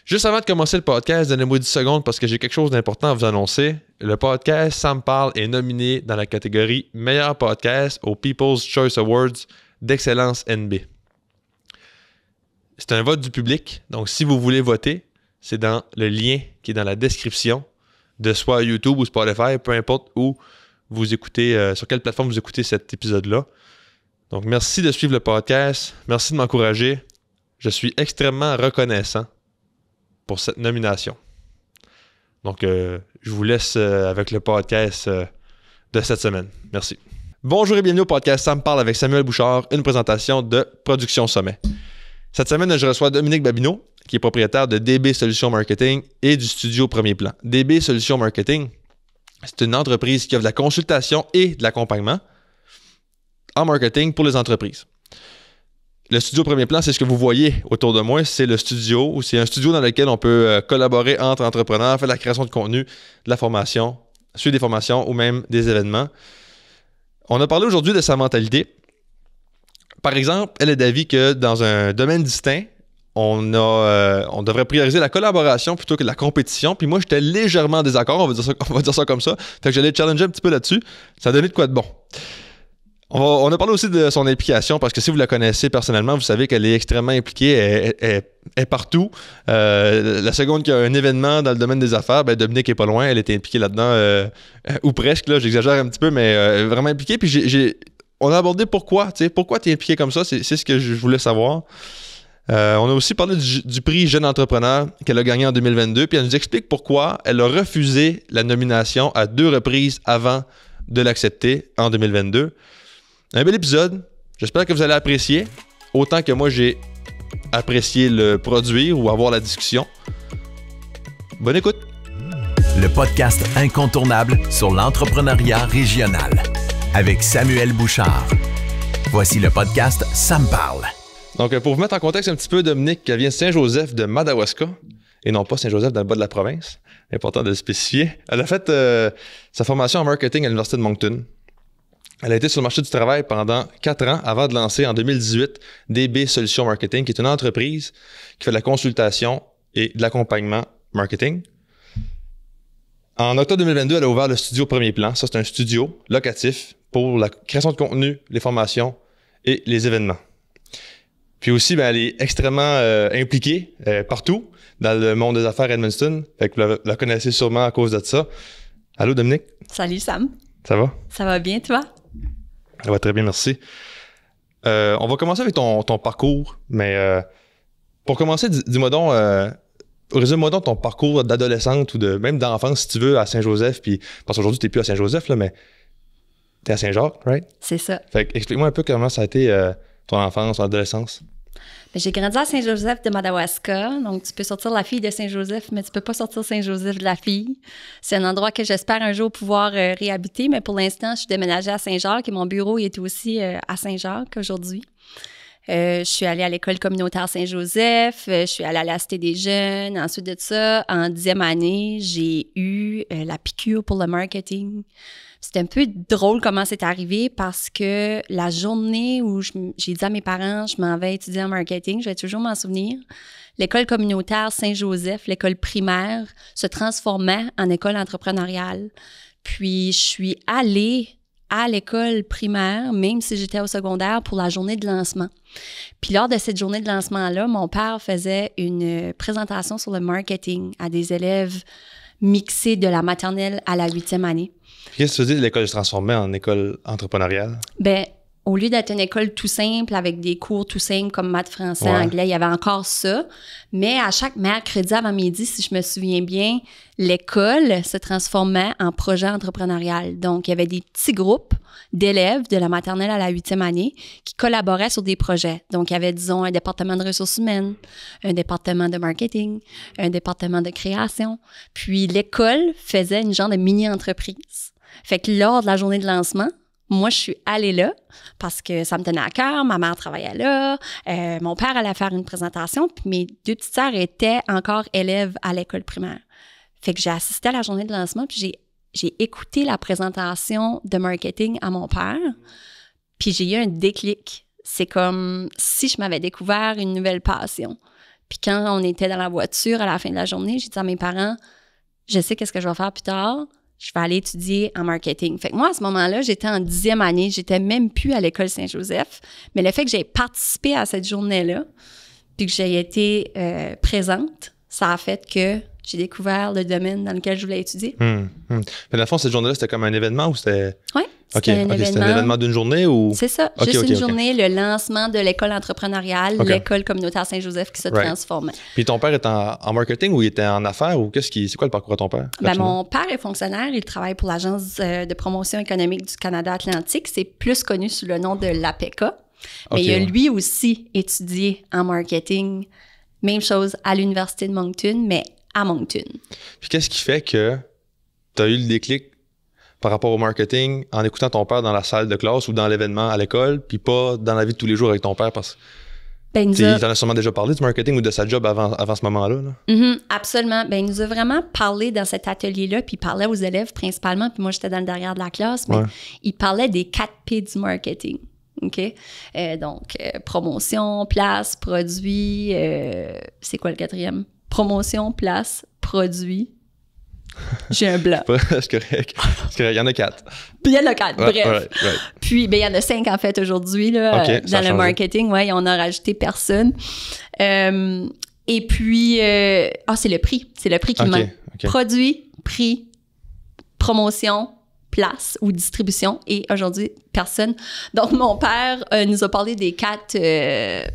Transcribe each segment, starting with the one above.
Juste avant de commencer le podcast, donnez-moi 10 secondes parce que j'ai quelque chose d'important à vous annoncer. Le podcast Ça me parle est nominé dans la catégorie Meilleur podcast au People's Choice Awards d'Excellence NB. C'est un vote du public, donc si vous voulez voter, c'est dans le lien qui est dans la description de soit YouTube ou Spotify, peu importe où vous écoutez, sur quelle plateforme vous écoutez cet épisode-là. Donc merci de suivre le podcast, merci de m'encourager. Je suis extrêmement reconnaissant pour cette nomination. Donc, je vous laisse avec le podcast de cette semaine. Merci. Bonjour et bienvenue au podcast Ça me parle avec Samuel Bouchard, une présentation de Production Sommet. Cette semaine, je reçois Dominique Babineau, qui est propriétaire de DB Solutions Marketing et du studio Premier Plan. DB Solutions Marketing, c'est une entreprise qui offre de la consultation et de l'accompagnement en marketing pour les entreprises. Le studio Premier Plan, c'est ce que vous voyez autour de moi. C'est le studio, c'est un studio dans lequel on peut collaborer entre entrepreneurs, faire de la création de contenu, de la formation, suivre des formations ou même des événements. On a parlé aujourd'hui de sa mentalité. Par exemple, elle est d'avis que dans un domaine distinct, on devrait prioriser la collaboration plutôt que la compétition. Puis moi, j'étais légèrement en désaccord, on va dire ça comme ça. Fait que j'allais challenger un petit peu là-dessus. Ça a donné de quoi de bon. On a parlé aussi de son implication parce que si vous la connaissez personnellement, vous savez qu'elle est extrêmement impliquée, elle est partout. La seconde qu'il y a un événement dans le domaine des affaires, Dominique est pas loin, elle était impliquée là-dedans, ou presque, là, j'exagère un petit peu, mais vraiment impliquée. Puis on a abordé pourquoi tu es impliqué comme ça, c'est ce que je voulais savoir. On a aussi parlé du prix Jeune Entrepreneur qu'elle a gagné en 2022, puis elle nous explique pourquoi elle a refusé la nomination à 2 reprises avant de l'accepter en 2022. Un bel épisode, j'espère que vous allez apprécier, autant que moi j'ai apprécié le produire ou avoir la discussion. Bonne écoute! Le podcast incontournable sur l'entrepreneuriat régional avec Samuel Bouchard. Voici le podcast Ça me parle. Donc pour vous mettre en contexte un petit peu, Dominique vient de Saint-Joseph de Madawaska, et non pas Saint-Joseph dans le bas de la province, important de le spécifier. Elle a fait sa formation en marketing à l'Université de Moncton. Elle a été sur le marché du travail pendant 4 ans avant de lancer en 2018 DB Solutions Marketing, qui est une entreprise qui fait de la consultation et de l'accompagnement marketing. En octobre 2022, elle a ouvert le studio Premier Plan. Ça, c'est un studio locatif pour la création de contenu, les formations et les événements. Puis aussi, elle est extrêmement impliquée partout dans le monde des affaires à Edmundston. Fait que vous la connaissez sûrement à cause de ça. Allô, Dominique? Salut, Sam. Ça va? Ça va bien, toi? Ça va très bien, merci. On va commencer avec ton parcours, mais pour commencer, dis-moi donc, résume-moi donc ton parcours d'adolescente ou même d'enfance, si tu veux, à Saint-Joseph, puis parce qu'aujourd'hui, tu n'es plus à Saint-Joseph, là, mais tu es à Saint-Jacques, right? C'est ça. Fait que explique-moi un peu comment ça a été ton enfance, ton adolescence. J'ai grandi à Saint-Joseph de Madawaska, donc tu peux sortir la fille de Saint-Joseph, mais tu peux pas sortir Saint-Joseph de la fille. C'est un endroit que j'espère un jour pouvoir réhabiter, mais pour l'instant, je suis déménagée à Saint-Jacques et mon bureau il est aussi à Saint-Jacques aujourd'hui. Je suis allée à l'école communautaire Saint-Joseph, je suis allée à la Cité des Jeunes. Ensuite de ça, en 10e année, j'ai eu la piqûre pour le marketing. C'était un peu drôle comment c'est arrivé parce que la journée où j'ai dit à mes parents je m'en vais étudier en marketing, je vais toujours m'en souvenir, l'école communautaire Saint-Joseph, l'école primaire, se transformait en école entrepreneuriale. Puis je suis allée à l'école primaire, même si j'étais au secondaire, pour la journée de lancement. Puis lors de cette journée de lancement-là, mon père faisait une présentation sur le marketing à des élèves mixés de la maternelle à la 8e année. Qu'est-ce que tu dis, l'école se transformait en école entrepreneuriale? Au lieu d'être une école tout simple avec des cours tout simples comme maths, français, anglais, il y avait encore ça. Mais à chaque mercredi avant midi, si je me souviens bien, l'école se transformait en projet entrepreneurial. Donc, il y avait des petits groupes d'élèves de la maternelle à la 8e année qui collaboraient sur des projets. Donc, il y avait, disons, un département de ressources humaines, un département de marketing, un département de création. Puis, l'école faisait une genre de mini-entreprise. Fait que lors de la journée de lancement, moi, je suis allée là parce que ça me tenait à cœur. Ma mère travaillait là. Mon père allait faire une présentation. Puis mes 2 petites sœurs étaient encore élèves à l'école primaire. Fait que j'ai assisté à la journée de lancement. Puis j'ai écouté la présentation de marketing à mon père. Puis j'ai eu un déclic. C'est comme si je m'avais découvert une nouvelle passion. Puis quand on était dans la voiture à la fin de la journée, j'ai dit à mes parents, je sais qu'est-ce que je vais faire plus tard. Je vais aller étudier en marketing. Fait que moi, à ce moment-là, j'étais en 10e année. J'étais même plus à l'école Saint-Joseph. Mais le fait que j'ai participé à cette journée-là, puis que j'ai été présente, ça a fait que j'ai découvert le domaine dans lequel je voulais étudier. Mais dans le fond, cette journée-là, c'était comme un événement ou c'était... Oui, c'était un événement. C'était un événement d'une journée ou... C'est ça, juste une journée, le lancement de l'école entrepreneuriale, l'école communautaire Saint-Joseph qui se transformait. Puis ton père est en marketing ou il était en affaires ou c'est quoi le parcours de ton père? Mon père est fonctionnaire, il travaille pour l'Agence de promotion économique du Canada Atlantique. C'est plus connu sous le nom de l'APECA. Mais il a lui aussi étudié en marketing. Même chose à l'Université de Moncton, mais à Moncton. Puis qu'est-ce qui fait que tu as eu le déclic par rapport au marketing en écoutant ton père dans la salle de classe ou dans l'événement à l'école, puis pas dans la vie de tous les jours avec ton père? Parce que il t'en a sûrement déjà parlé du marketing ou de sa job avant ce moment-là. Là. Absolument. Il nous a vraiment parlé dans cet atelier-là, puis il parlait aux élèves principalement, puis moi j'étais dans le derrière de la classe, mais il parlait des 4 P du marketing. OK? Donc, promotion, place, produit. C'est quoi le 4e? Promotion, place, produit. J'ai un blanc. C'est correct. Il y en a 4. Puis il y en a 4, bref. Puis, il y en a 5 en fait aujourd'hui là, dans le marketing. Ouais, on a rajouté personne. Et puis, c'est le prix. C'est le prix qui manque. Produit, prix, promotion, place ou distribution et aujourd'hui, personne. Donc, mon père nous a parlé des 4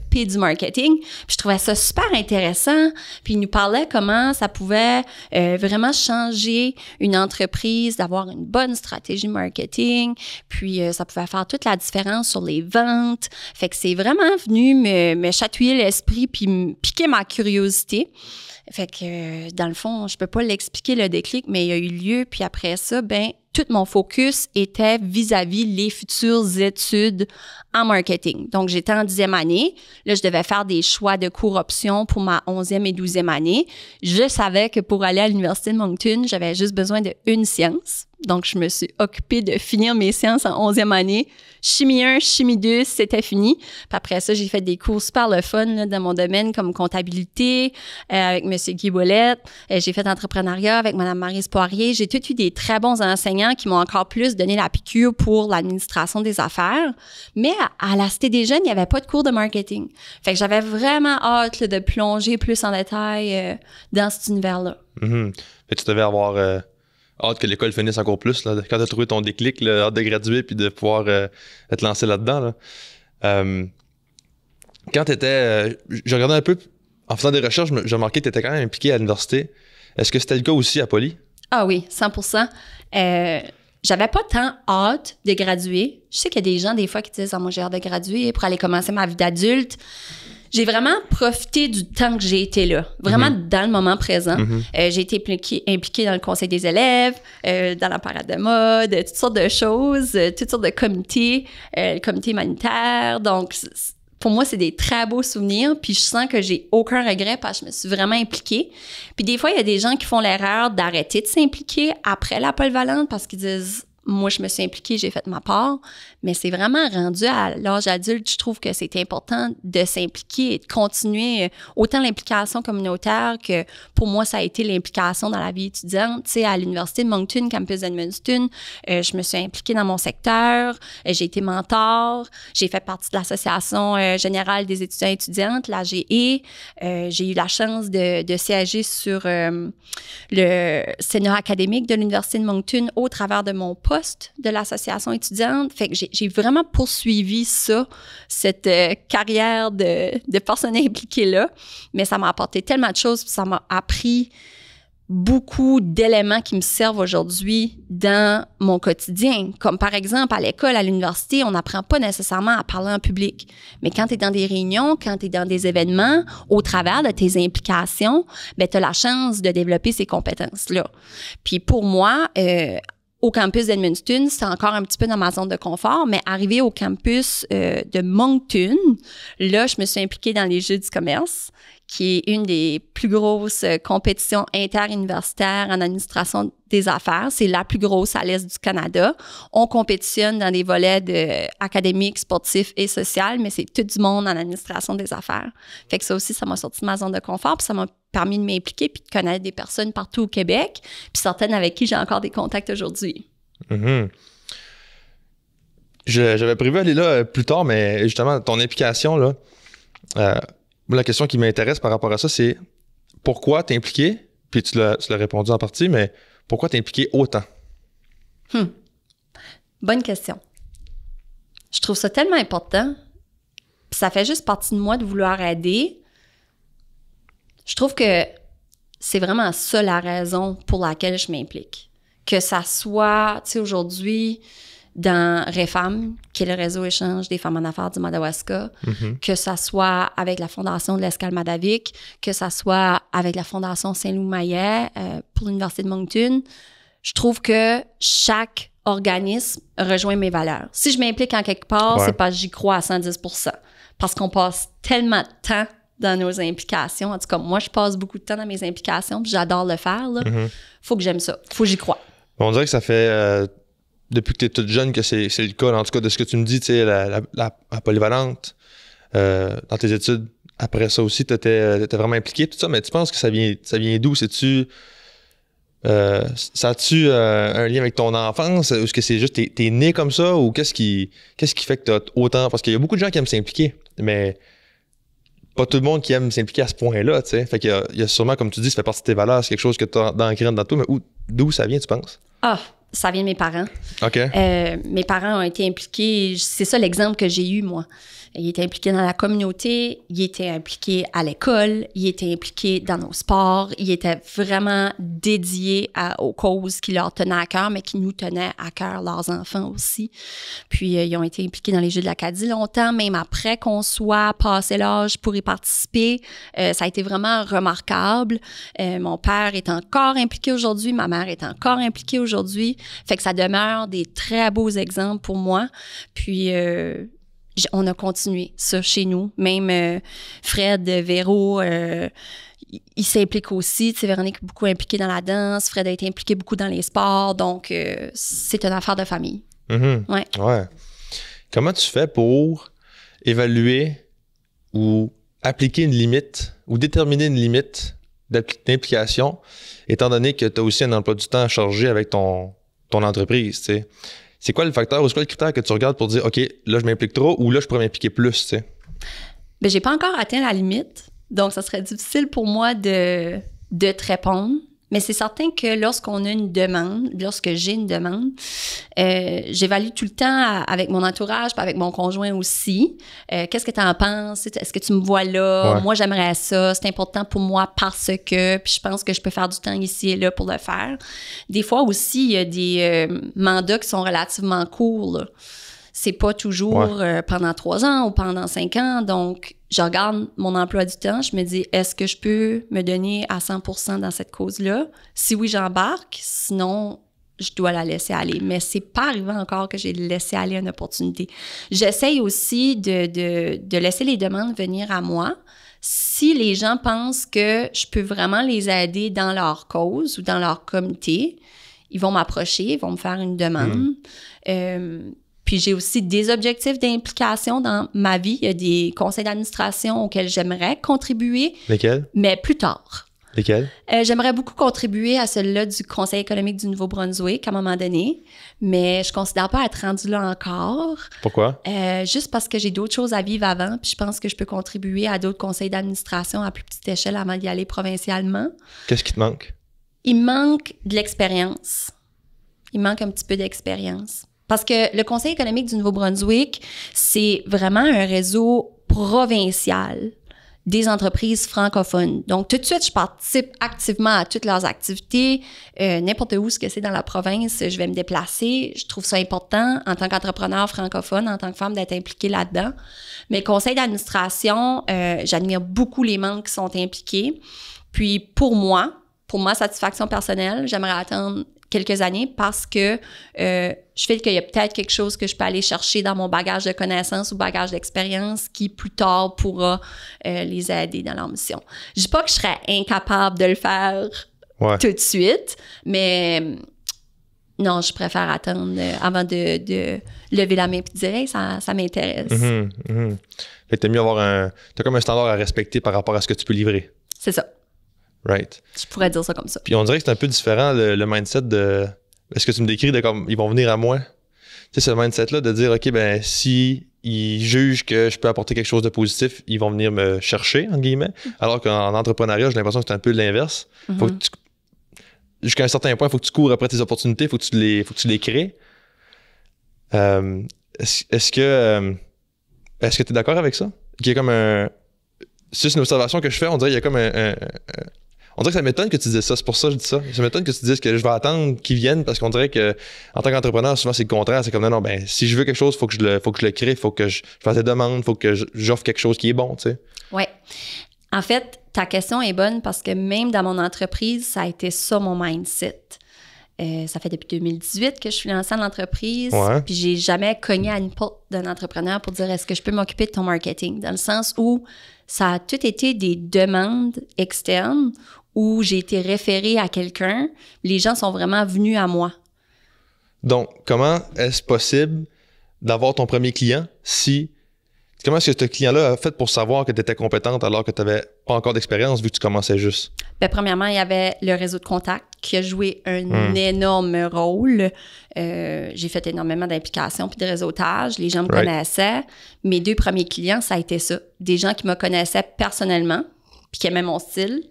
P du marketing. Puis je trouvais ça super intéressant. Puis il nous parlait comment ça pouvait vraiment changer une entreprise, d'avoir une bonne stratégie marketing. Puis ça pouvait faire toute la différence sur les ventes. Fait que c'est vraiment venu me chatouiller l'esprit puis me piquer ma curiosité. Fait que, dans le fond, je peux pas l'expliquer le déclic, mais il y a eu lieu. Puis après ça, tout mon focus était vis-à-vis les futures études en marketing. Donc, j'étais en 10e année. Là, je devais faire des choix de cours options pour ma 11e et 12e année. Je savais que pour aller à l'Université de Moncton, j'avais juste besoin d'une science. Donc, je me suis occupée de finir mes sciences en 11e année. Chimie 1, chimie 2, c'était fini. Puis après ça, j'ai fait des cours super le fun là, dans mon domaine comme comptabilité avec M. Guy Ouellette. J'ai fait entrepreneuriat avec Mme Maryse Poirier. J'ai tout eu des très bons enseignants qui m'ont encore plus donné la piqûre pour l'administration des affaires. Mais à la Cité des Jeunes, il n'y avait pas de cours de marketing. Fait que j'avais vraiment hâte là, de plonger plus en détail dans cet univers-là. Et tu devais avoir... hâte que l'école finisse encore plus. Là, quand tu as trouvé ton déclic, là, hâte de graduer puis de pouvoir te lancer là-dedans. Là. Quand tu étais... je regardais un peu, en faisant des recherches, j'ai remarqué que tu étais quand même impliqué à l'université. Est-ce que c'était le cas aussi à Poly? Ah oui, 100%. J'avais pas tant hâte de graduer. Je sais qu'il y a des gens, des fois, qui disent « moi, j'ai hâte de graduer pour aller commencer ma vie d'adulte ». J'ai vraiment profité du temps que j'ai été là, vraiment dans le moment présent. J'ai été impliquée dans le conseil des élèves, dans la parade de mode, toutes sortes de choses, toutes sortes de comités, le comité humanitaire. Donc, pour moi, c'est des très beaux souvenirs. Puis je sens que j'ai aucun regret parce que je me suis vraiment impliquée. Puis des fois, il y a des gens qui font l'erreur d'arrêter de s'impliquer après la polyvalente parce qu'ils disent... Moi, je me suis impliquée, j'ai fait ma part, mais c'est vraiment rendu à l'âge adulte, je trouve que c'est important de s'impliquer et de continuer autant l'implication communautaire que pour moi, ça a été l'implication dans la vie étudiante. Tu sais, à l'Université de Moncton, campus d'Edmundston, je me suis impliquée dans mon secteur, j'ai été mentor, j'ai fait partie de l'Association générale des étudiants et étudiantes, l'AGE. J'ai eu la chance de siéger sur le Sénat académique de l'Université de Moncton au travers de mon poste de l'association étudiante. Fait que j'ai vraiment poursuivi cette carrière de personne impliquée là. Mais ça m'a apporté tellement de choses, puis ça m'a appris beaucoup d'éléments qui me servent aujourd'hui dans mon quotidien. Comme par exemple, à l'école, à l'université, on n'apprend pas nécessairement à parler en public. Mais quand tu es dans des réunions, quand tu es dans des événements, au travers de tes implications, tu as la chance de développer ces compétences-là. Puis pour moi, au campus d'Edmundston, c'est encore un petit peu dans ma zone de confort, mais arrivé au campus de Moncton, là, je me suis impliquée dans les Jeux du commerce, qui est une des plus grosses compétitions interuniversitaires en administration des affaires. C'est la plus grosse à l'est du Canada. On compétitionne dans des volets académiques, sportifs et sociaux, mais c'est tout du monde en administration des affaires. Fait que ça aussi, ça m'a sorti de ma zone de confort, puis ça m'a permis de m'impliquer puis de connaître des personnes partout au Québec, puis certaines avec qui j'ai encore des contacts aujourd'hui. Mm-hmm. J'avais prévu aller là plus tard, mais justement, ton implication, là, la question qui m'intéresse par rapport à ça, c'est pourquoi t'es impliqué? Puis tu l'as répondu en partie, mais pourquoi t'es impliqué autant? Bonne question. Je trouve ça tellement important. Puis ça fait juste partie de moi de vouloir aider. Je trouve que c'est vraiment ça la raison pour laquelle je m'implique. Que ça soit, tu sais, aujourd'hui, dans REFAM, qui est le réseau échange des femmes en affaires du Madawaska, que ça soit avec la Fondation de l'Escalmadavik, que ça soit avec la Fondation Saint-Louis-Maillet pour l'Université de Moncton, je trouve que chaque organisme rejoint mes valeurs. Si je m'implique en quelque part, c'est parce que j'y crois à 110%. Parce qu'on passe tellement de temps dans nos implications. En tout cas, moi, je passe beaucoup de temps dans mes implications, puis j'adore le faire. Faut que j'aime ça. Faut que j'y croie. On dirait que ça fait... depuis que tu es toute jeune que c'est le cas, en tout cas de ce que tu me dis, tu sais, la polyvalente, dans tes études, après ça aussi, tu étais vraiment impliqué, tout ça, mais tu penses que ça vient d'où? Ça a-tu un lien avec ton enfance? Ou est-ce que c'est juste, t'es né comme ça? Ou qu'est-ce qui fait que t'as autant... Parce qu'il y a beaucoup de gens qui aiment s'impliquer, mais pas tout le monde qui aime s'impliquer à ce point-là, tu sais. Fait qu'il y a sûrement, comme tu dis, ça fait partie de tes valeurs, c'est quelque chose que tu as ancré dans toi, mais d'où ça vient, tu penses? Ça vient de mes parents. OK. Mes parents ont été impliqués. C'est ça l'exemple que j'ai eu, moi. Ils étaient impliqués dans la communauté, ils étaient impliqués à l'école, ils étaient impliqués dans nos sports, ils étaient vraiment dédiés aux causes qui leur tenaient à cœur, mais qui nous tenaient à cœur, leurs enfants aussi. Puis, ils ont été impliqués dans les Jeux de l'Acadie longtemps, même après qu'on soit passé l'âge pour y participer. Ça a été vraiment remarquable. Mon père est encore impliqué aujourd'hui, ma mère est encore impliquée aujourd'hui. Fait que ça demeure des très beaux exemples pour moi. Puis, on a continué ça chez nous. Même Fred, Véro, il s'implique aussi. Tu sais, Véronique est beaucoup impliquée dans la danse. Fred a été impliqué beaucoup dans les sports. Donc, c'est une affaire de famille. Ouais. Comment tu fais pour évaluer ou appliquer une limite ou déterminer une limite d'implication, étant donné que tu as aussi un emploi du temps chargé avec ton entreprise, tu sais? C'est quoi le facteur ou c'est quoi le critère que tu regardes pour dire, OK, là, je m'implique trop ou là, je pourrais m'impliquer plus, tu sais? Bien, j'ai pas encore atteint la limite. Donc, ça serait difficile pour moi de te répondre. Mais c'est certain que lorsqu'on a une demande, lorsque j'ai une demande, j'évalue tout le temps avec mon entourage, puis avec mon conjoint aussi. Qu'est-ce que tu en penses? Est-ce que tu me vois là? Ouais. Moi, j'aimerais ça. C'est important pour moi parce que, puis je pense que je peux faire du temps ici et là pour le faire. Des fois aussi, il y a des mandats qui sont relativement courts, là. C'est pas toujours pendant 3 ans ou pendant 5 ans. Donc, je regarde mon emploi du temps. Je me dis, est-ce que je peux me donner à 100% dans cette cause-là? Si oui, j'embarque. Sinon, je dois la laisser aller. Mais c'est pas arrivé encore que j'ai laissé aller une opportunité. J'essaye aussi de laisser les demandes venir à moi. Si les gens pensent que je peux vraiment les aider dans leur cause ou dans leur comité, ils vont m'approcher, ils vont me faire une demande. Puis j'ai aussi des objectifs d'implication dans ma vie. Il y a des conseils d'administration auxquels j'aimerais contribuer. Lesquels? Mais plus tard. Lesquels? J'aimerais beaucoup contribuer à celui-là du Conseil économique du Nouveau-Brunswick à un moment donné, mais je considère pas être rendue là encore. Pourquoi? Juste parce que j'ai d'autres choses à vivre avant, puis je pense que je peux contribuer à d'autres conseils d'administration à plus petite échelle avant d'y aller provincialement. Qu'est-ce qui te manque? Il manque de l'expérience. Il manque un petit peu d'expérience. Parce que le Conseil économique du Nouveau-Brunswick, c'est vraiment un réseau provincial des entreprises francophones. Donc, tout de suite, je participe activement à toutes leurs activités. N'importe où ce que c'est dans la province, je vais me déplacer. Je trouve ça important en tant qu'entrepreneur francophone, en tant que femme, d'être impliquée là-dedans. Mais conseil d'administration, j'admire beaucoup les membres qui sont impliqués. Puis, pour moi, satisfaction personnelle, j'aimerais atteindre quelques années parce que je fais qu'il y a peut-être quelque chose que je peux aller chercher dans mon bagage de connaissances ou bagage d'expérience qui, plus tard, pourra les aider dans leur mission. Je dis pas que je serais incapable de le faire tout de suite, mais non, je préfère attendre avant de lever la main et de dire « Hey, ça m'intéresse. » Fait que t'as mieux avoir t'as comme un standard à respecter par rapport à ce que tu peux livrer. C'est ça. Right. Je pourrais dire ça comme ça. Puis on dirait que c'est un peu différent le mindset de... Est-ce que tu me décris de comme ils vont venir à moi? Tu sais, ce mindset-là de dire, OK, ben si ils jugent que je peux apporter quelque chose de positif, ils vont venir me chercher, entre guillemets. Alors qu'en entrepreneuriat, j'ai l'impression que c'est un peu l'inverse. Faut que jusqu'à un certain point, il faut que tu cours après tes opportunités, il faut que tu les crées. Est-ce que tu es d'accord avec ça? Qu'il y a comme un... C'est une observation que je fais, on dirait qu'il y a comme on dirait que ça m'étonne que tu dises ça, c'est pour ça que je dis ça. Ça m'étonne que tu dises que je vais attendre qu'ils viennent parce qu'on dirait que en tant qu'entrepreneur, souvent c'est le contraire. C'est comme non, ben si je veux quelque chose, il faut que je le crée, il faut que je fasse des demandes, il faut que j'offre quelque chose qui est bon, tu sais. Oui. En fait, ta question est bonne parce que même dans mon entreprise, ça a été ça mon mindset. Ça fait depuis 2018 que je suis lancée en entreprise, puis j'ai jamais cogné à une porte d'un entrepreneur pour dire est-ce que je peux m'occuper de ton marketing, dans le sens où ça a tout été des demandes externes où j'ai été référée à quelqu'un, les gens sont vraiment venus à moi. Donc, comment est-ce possible d'avoir ton premier client si... Comment est-ce que ce client-là a fait pour savoir que tu étais compétente alors que tu n'avais pas encore d'expérience vu que tu commençais juste? Bien, premièrement, il y avait le réseau de contacts qui a joué un énorme rôle. J'ai fait énormément d'implications puis de réseautage. Les gens me connaissaient. Mes 2 premiers clients, ça a été ça. Des gens qui me connaissaient personnellement puis qui aimaient mon style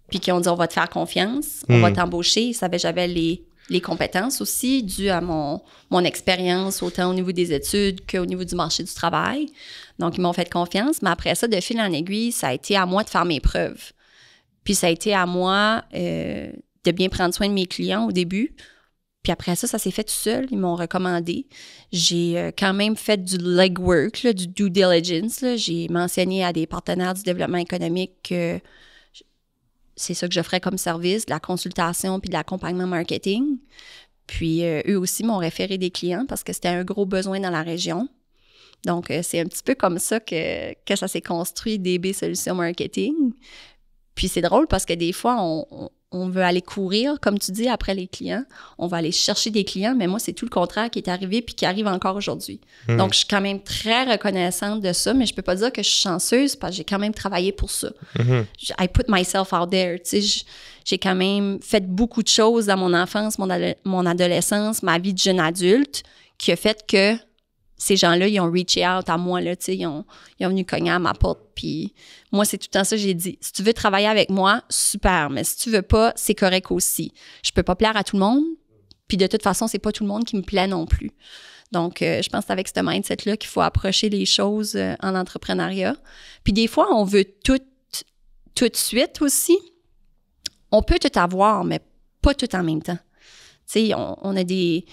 puis qui ont dit « on va te faire confiance, on va t'embaucher ». Ils savaient que j'avais les compétences aussi, dues à mon expérience, autant au niveau des études qu'au niveau du marché du travail. Donc, ils m'ont fait confiance. Mais après ça, de fil en aiguille, ça a été à moi de faire mes preuves. Puis, ça a été à moi de bien prendre soin de mes clients au début. Puis après ça s'est fait tout seul. Ils m'ont recommandé. J'ai quand même fait du legwork, du due diligence. J'ai mentionné à des partenaires du développement économique que c'est ça que j'offrais comme service, de la consultation puis de l'accompagnement marketing. Puis eux aussi m'ont référé des clients parce que c'était un gros besoin dans la région. Donc, c'est un petit peu comme ça que ça s'est construit, DB Solutions Marketing. Puis c'est drôle parce que des fois, on veut aller courir, comme tu dis, après les clients. On va aller chercher des clients, mais moi, c'est tout le contraire qui est arrivé puis qui arrive encore aujourd'hui. Donc, je suis quand même très reconnaissante de ça, mais je peux pas dire que je suis chanceuse parce que j'ai quand même travaillé pour ça. I put myself out there, tu sais. J'ai quand même fait beaucoup de choses dans mon enfance, mon adolescence, ma vie de jeune adulte, qui a fait que ces gens-là, ils ont reaché out à moi, là, tu sais, ils ont venu cogner à ma porte. Puis moi, c'est tout le temps ça que j'ai dit. Si tu veux travailler avec moi, super, mais si tu veux pas, c'est correct aussi. Je peux pas plaire à tout le monde, puis de toute façon, c'est pas tout le monde qui me plaît non plus. Donc, je pense que c'est avec ce mindset-là qu'il faut approcher les choses en entrepreneuriat. Puis des fois, on veut tout de suite aussi. On peut tout avoir, mais pas tout en même temps. Tu sais, on a des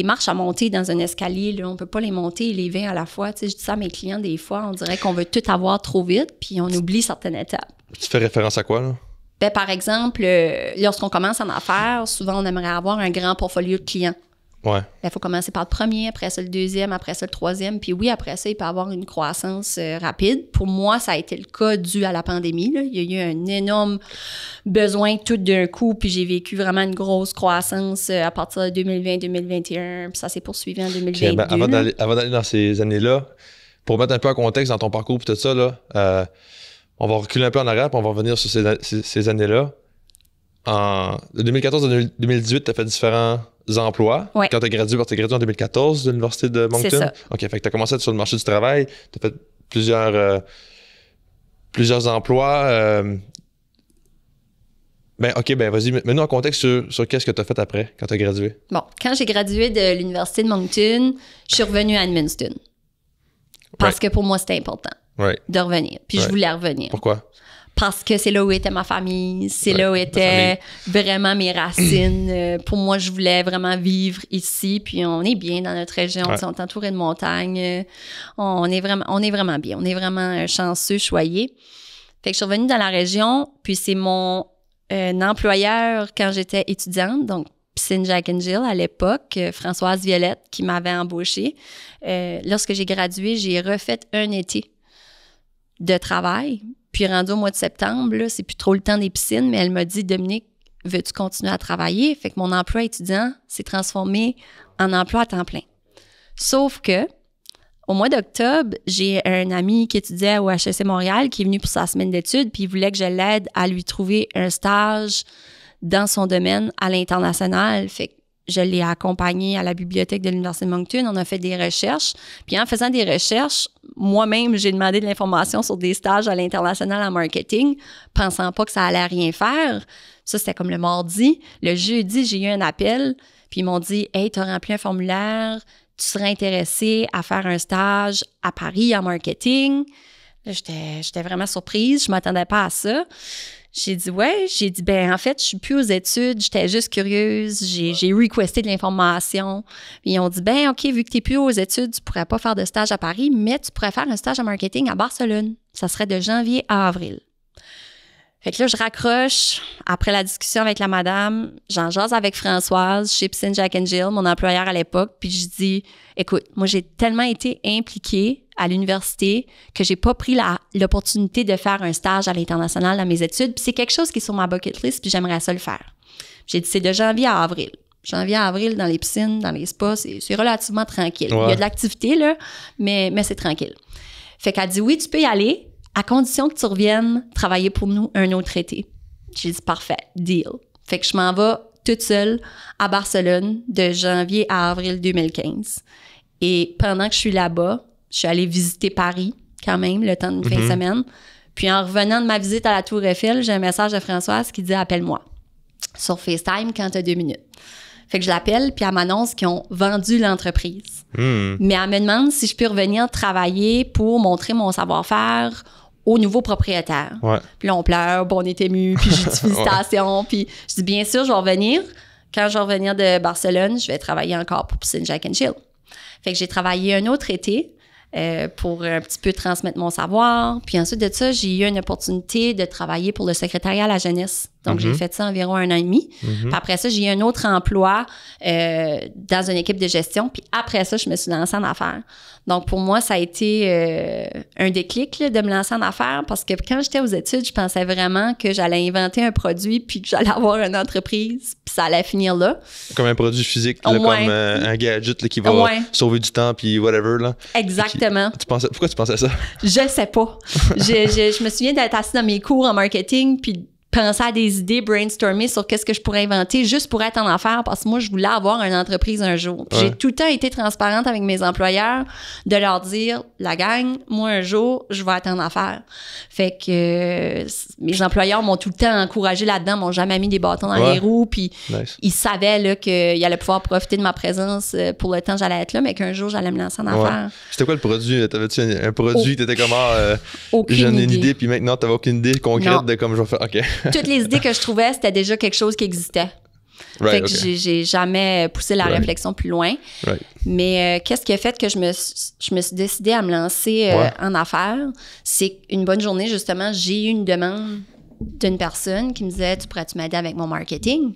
marches à monter dans un escalier, là, on peut pas les monter et les 20 à la fois. Tu sais, je dis ça à mes clients des fois, on dirait qu'on veut tout avoir trop vite, puis on oublie certaines étapes. Tu fais référence à quoi, là? Ben, par exemple, lorsqu'on commence en affaires, souvent on aimerait avoir un grand portfolio de clients. Ouais. Il faut commencer par le premier, après ça le deuxième, après ça le troisième. Puis oui, après ça, il peut y avoir une croissance rapide. Pour moi, ça a été le cas dû à la pandémie, là. Il y a eu un énorme besoin tout d'un coup, puis j'ai vécu vraiment une grosse croissance à partir de 2020-2021, puis ça s'est poursuivi en 2022. Okay, ben, avant d'aller dans ces années-là, pour mettre un peu en contexte dans ton parcours et tout ça, là, on va reculer un peu en arrière, puis on va revenir sur ces années-là. De 2014 à 2018, tu as fait différents emplois. Ouais. Quand tu as gradué en 2014 de l'Université de Moncton. C'est ça. OK, fait que tu as commencé sur le marché du travail, tu as fait plusieurs emplois. OK, vas-y, mets-nous en contexte sur qu'est-ce que tu as fait après, quand tu as gradué. Bon, quand j'ai gradué de l'Université de Moncton, je suis revenue à Edmundston. Parce que pour moi, c'était important de revenir. Puis je voulais revenir. Pourquoi? Parce que c'est là où était ma famille, c'est là où étaient vraiment mes racines. Pour moi, je voulais vraiment vivre ici, puis on est bien dans notre région, on est entouré de montagnes, on est vraiment bien, on est vraiment chanceux, choyés. Fait que je suis revenue dans la région, puis c'est mon employeur quand j'étais étudiante, donc Piscine Jack and Jill à l'époque, Françoise Violette qui m'avait embauchée. Lorsque j'ai gradué, j'ai refait un été de travail. Puis rendu au mois de septembre, là, c'est plus trop le temps des piscines, mais elle m'a dit, Dominique, veux-tu continuer à travailler? Fait que mon emploi étudiant s'est transformé en emploi à temps plein. Sauf que, au mois d'octobre, j'ai un ami qui étudiait au HEC Montréal qui est venu pour sa semaine d'études, puis il voulait que je l'aide à lui trouver un stage dans son domaine à l'international. Fait que je l'ai accompagné à la bibliothèque de l'Université de Moncton. On a fait des recherches. Puis en faisant des recherches, moi-même, j'ai demandé de l'information sur des stages à l'international en marketing, pensant pas que ça allait rien faire. Ça, c'était comme le mardi. Le jeudi, j'ai eu un appel, puis ils m'ont dit « Hey, tu as rempli un formulaire, tu serais intéressé à faire un stage à Paris en marketing. » Là, j'étais vraiment surprise. Je m'attendais pas à ça. J'ai dit ouais. J'ai dit en fait, je suis plus aux études. J'étais juste curieuse. J'ai requesté de l'information. Puis ils ont dit OK, vu que tu n'es plus aux études, tu pourrais pas faire de stage à Paris, mais tu pourrais faire un stage en marketing à Barcelone. Ça serait de janvier à avril. Fait que là, je raccroche. Après la discussion avec la madame, j'en jase avec Françoise chez Piscine Jack and Jill, mon employeur à l'époque, puis je dis écoute, moi, j'ai tellement été impliquée à l'université que j'ai pas pris l'opportunité de faire un stage à l'international dans mes études, puis c'est quelque chose qui est sur ma bucket list, puis j'aimerais ça le faire. J'ai dit c'est de janvier à avril. Janvier à avril, dans les piscines, dans les spas, c'est relativement tranquille. Ouais. Il y a de l'activité, là, mais c'est tranquille. Fait qu'elle dit oui, tu peux y aller, à condition que tu reviennes travailler pour nous un autre été. J'ai dit parfait, deal. Fait que je m'en vais toute seule à Barcelone de janvier à avril 2015. Et pendant que je suis là-bas, je suis allée visiter Paris quand même, le temps d'une fin de semaine. Puis en revenant de ma visite à la Tour Eiffel, j'ai un message de Françoise qui dit « Appelle-moi sur FaceTime quand tu as 2 minutes. » Fait que je l'appelle, puis elle m'annonce qu'ils ont vendu l'entreprise. Mais elle me demande si je peux revenir travailler pour montrer mon savoir-faire au nouveau propriétaire. Ouais. Puis là, on pleure, on est ému, puis j'ai dit félicitations. Puis je dis bien sûr, je vais revenir. Quand je vais revenir de Barcelone, je vais travailler encore pour Piscine Jack and Jill. Fait que j'ai travaillé un autre été pour un petit peu transmettre mon savoir. Puis ensuite de ça, j'ai eu une opportunité de travailler pour le secrétariat à la jeunesse. Donc, j'ai fait ça environ 1 an et demi. Puis après ça, j'ai eu un autre emploi dans une équipe de gestion. Puis après ça, je me suis lancée en affaires. Donc, pour moi, ça a été un déclic là, de me lancer en affaires parce que quand j'étais aux études, je pensais vraiment que j'allais inventer un produit puis que j'allais avoir une entreprise puis ça allait finir là. Comme un produit physique, là, comme un gadget là, qui va sauver du temps puis whatever. Là. Exactement. Pourquoi tu pensais ça? Je sais pas. Je me souviens d'être assise dans mes cours en marketing puis penser à des idées, brainstormer sur qu'est-ce que je pourrais inventer juste pour être en affaires parce que moi, je voulais avoir une entreprise un jour. Puis j'ai tout le temps été transparente avec mes employeurs de leur dire, la gang, moi, un jour, je vais être en affaires. Fait que mes employeurs m'ont tout le temps encouragé là-dedans, m'ont jamais mis des bâtons dans les roues, puis ils savaient là, qu'ils allaient pouvoir profiter de ma présence pour le temps que j'allais être là, mais qu'un jour, j'allais me lancer en affaires. C'était quoi le produit? T'avais-tu un produit? T'étais comment? J'en ai une idée, puis maintenant, t'avais aucune idée concrète de comme je vais faire. OK. Toutes les idées que je trouvais, c'était déjà quelque chose qui existait. Fait que j'ai jamais poussé la réflexion plus loin. Mais qu'est-ce qui a fait que je me suis décidée à me lancer en affaires? C'est une bonne journée, justement, j'ai eu une demande d'une personne qui me disait « Tu pourrais-tu m'aider avec mon marketing? »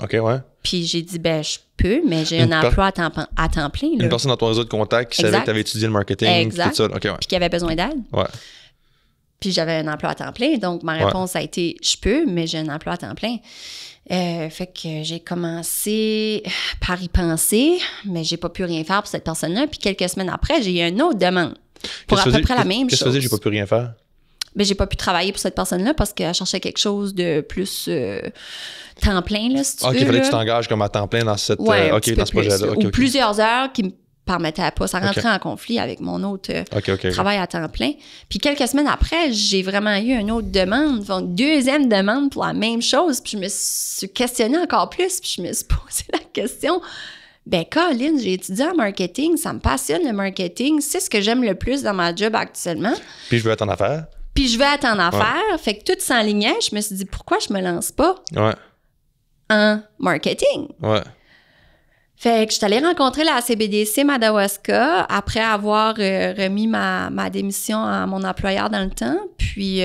OK, ouais. Puis j'ai dit « Je peux, mais j'ai un emploi à temps plein. » Une personne dans ton réseau de contacts qui savait que tu avais étudié le marketing. Tout ça. Okay, puis qui avait besoin d'aide. Ouais. Puis j'avais un emploi à temps plein, donc ma réponse a été « Je peux, mais j'ai un emploi à temps plein. » Fait que j'ai commencé par y penser, mais j'ai pas pu rien faire pour cette personne-là. Puis quelques semaines après, j'ai eu une autre demande pour à peu près la même chose. Qu'est-ce que tu faisais, j'ai pas pu rien faire? Ben, j'ai pas pu travailler pour cette personne-là parce qu'elle cherchait quelque chose de plus temps plein, là, si tu veux. OK, il fallait que tu t'engages comme à temps plein dans cette, dans ce projet-là. Ou plusieurs heures qui me permettait pas. Ça rentrait en conflit avec mon autre travail à temps plein. Puis quelques semaines après, j'ai vraiment eu une autre demande, une deuxième demande pour la même chose. Puis je me suis questionnée encore plus. Puis je me suis posé la question, Colin, j'ai étudié en marketing, ça me passionne le marketing, c'est ce que j'aime le plus dans ma job actuellement. Puis je veux être en affaires. Fait que tout s'enlignait. Je me suis dit, pourquoi je me lance pas en marketing? Fait que je suis allée rencontrer la CBDC Madawaska après avoir remis ma démission à mon employeur dans le temps. Puis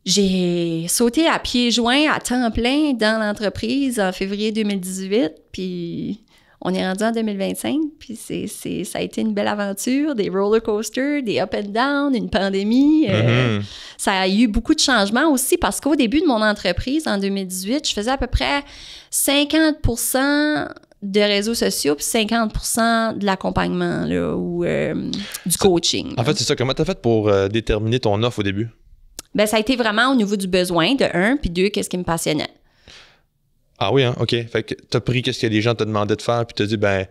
j'ai sauté à pieds joints à temps plein dans l'entreprise en février 2018, puis on est rendu en 2025, puis ça a été une belle aventure, des roller coasters, des up and down, une pandémie. Ça a eu beaucoup de changements aussi parce qu'au début de mon entreprise, en 2018, je faisais à peu près 50% de réseaux sociaux puis 50% de l'accompagnement là, ou du coaching. En fait, c'est ça. Comment tu as fait pour déterminer ton offre au début? Ben, ça a été vraiment au niveau du besoin, de un, puis deux, qu'est-ce qui me passionnait. Ah oui, hein? OK. Fait que t'as pris qu'est-ce que les gens te demandaient de faire, puis t'as dit, ben,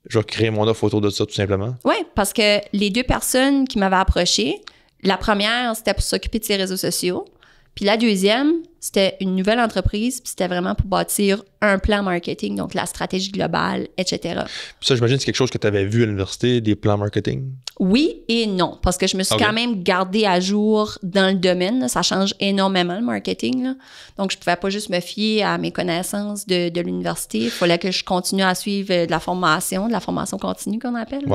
je vais créer mon offre autour de ça, tout simplement. Oui, parce que les 2 personnes qui m'avaient approché, la première, c'était pour s'occuper de ses réseaux sociaux. Puis la deuxième, c'était une nouvelle entreprise, puis c'était vraiment pour bâtir un plan marketing, donc la stratégie globale, etc. Puis ça, j'imagine, c'est quelque chose que tu avais vu à l'université, des plans marketing? Oui et non, parce que je me suis quand même gardée à jour dans le domaine. Là. Ça change énormément, le marketing. Là. Donc, je ne pouvais pas juste me fier à mes connaissances de l'université. Il fallait que je continue à suivre de la formation continue qu'on appelle.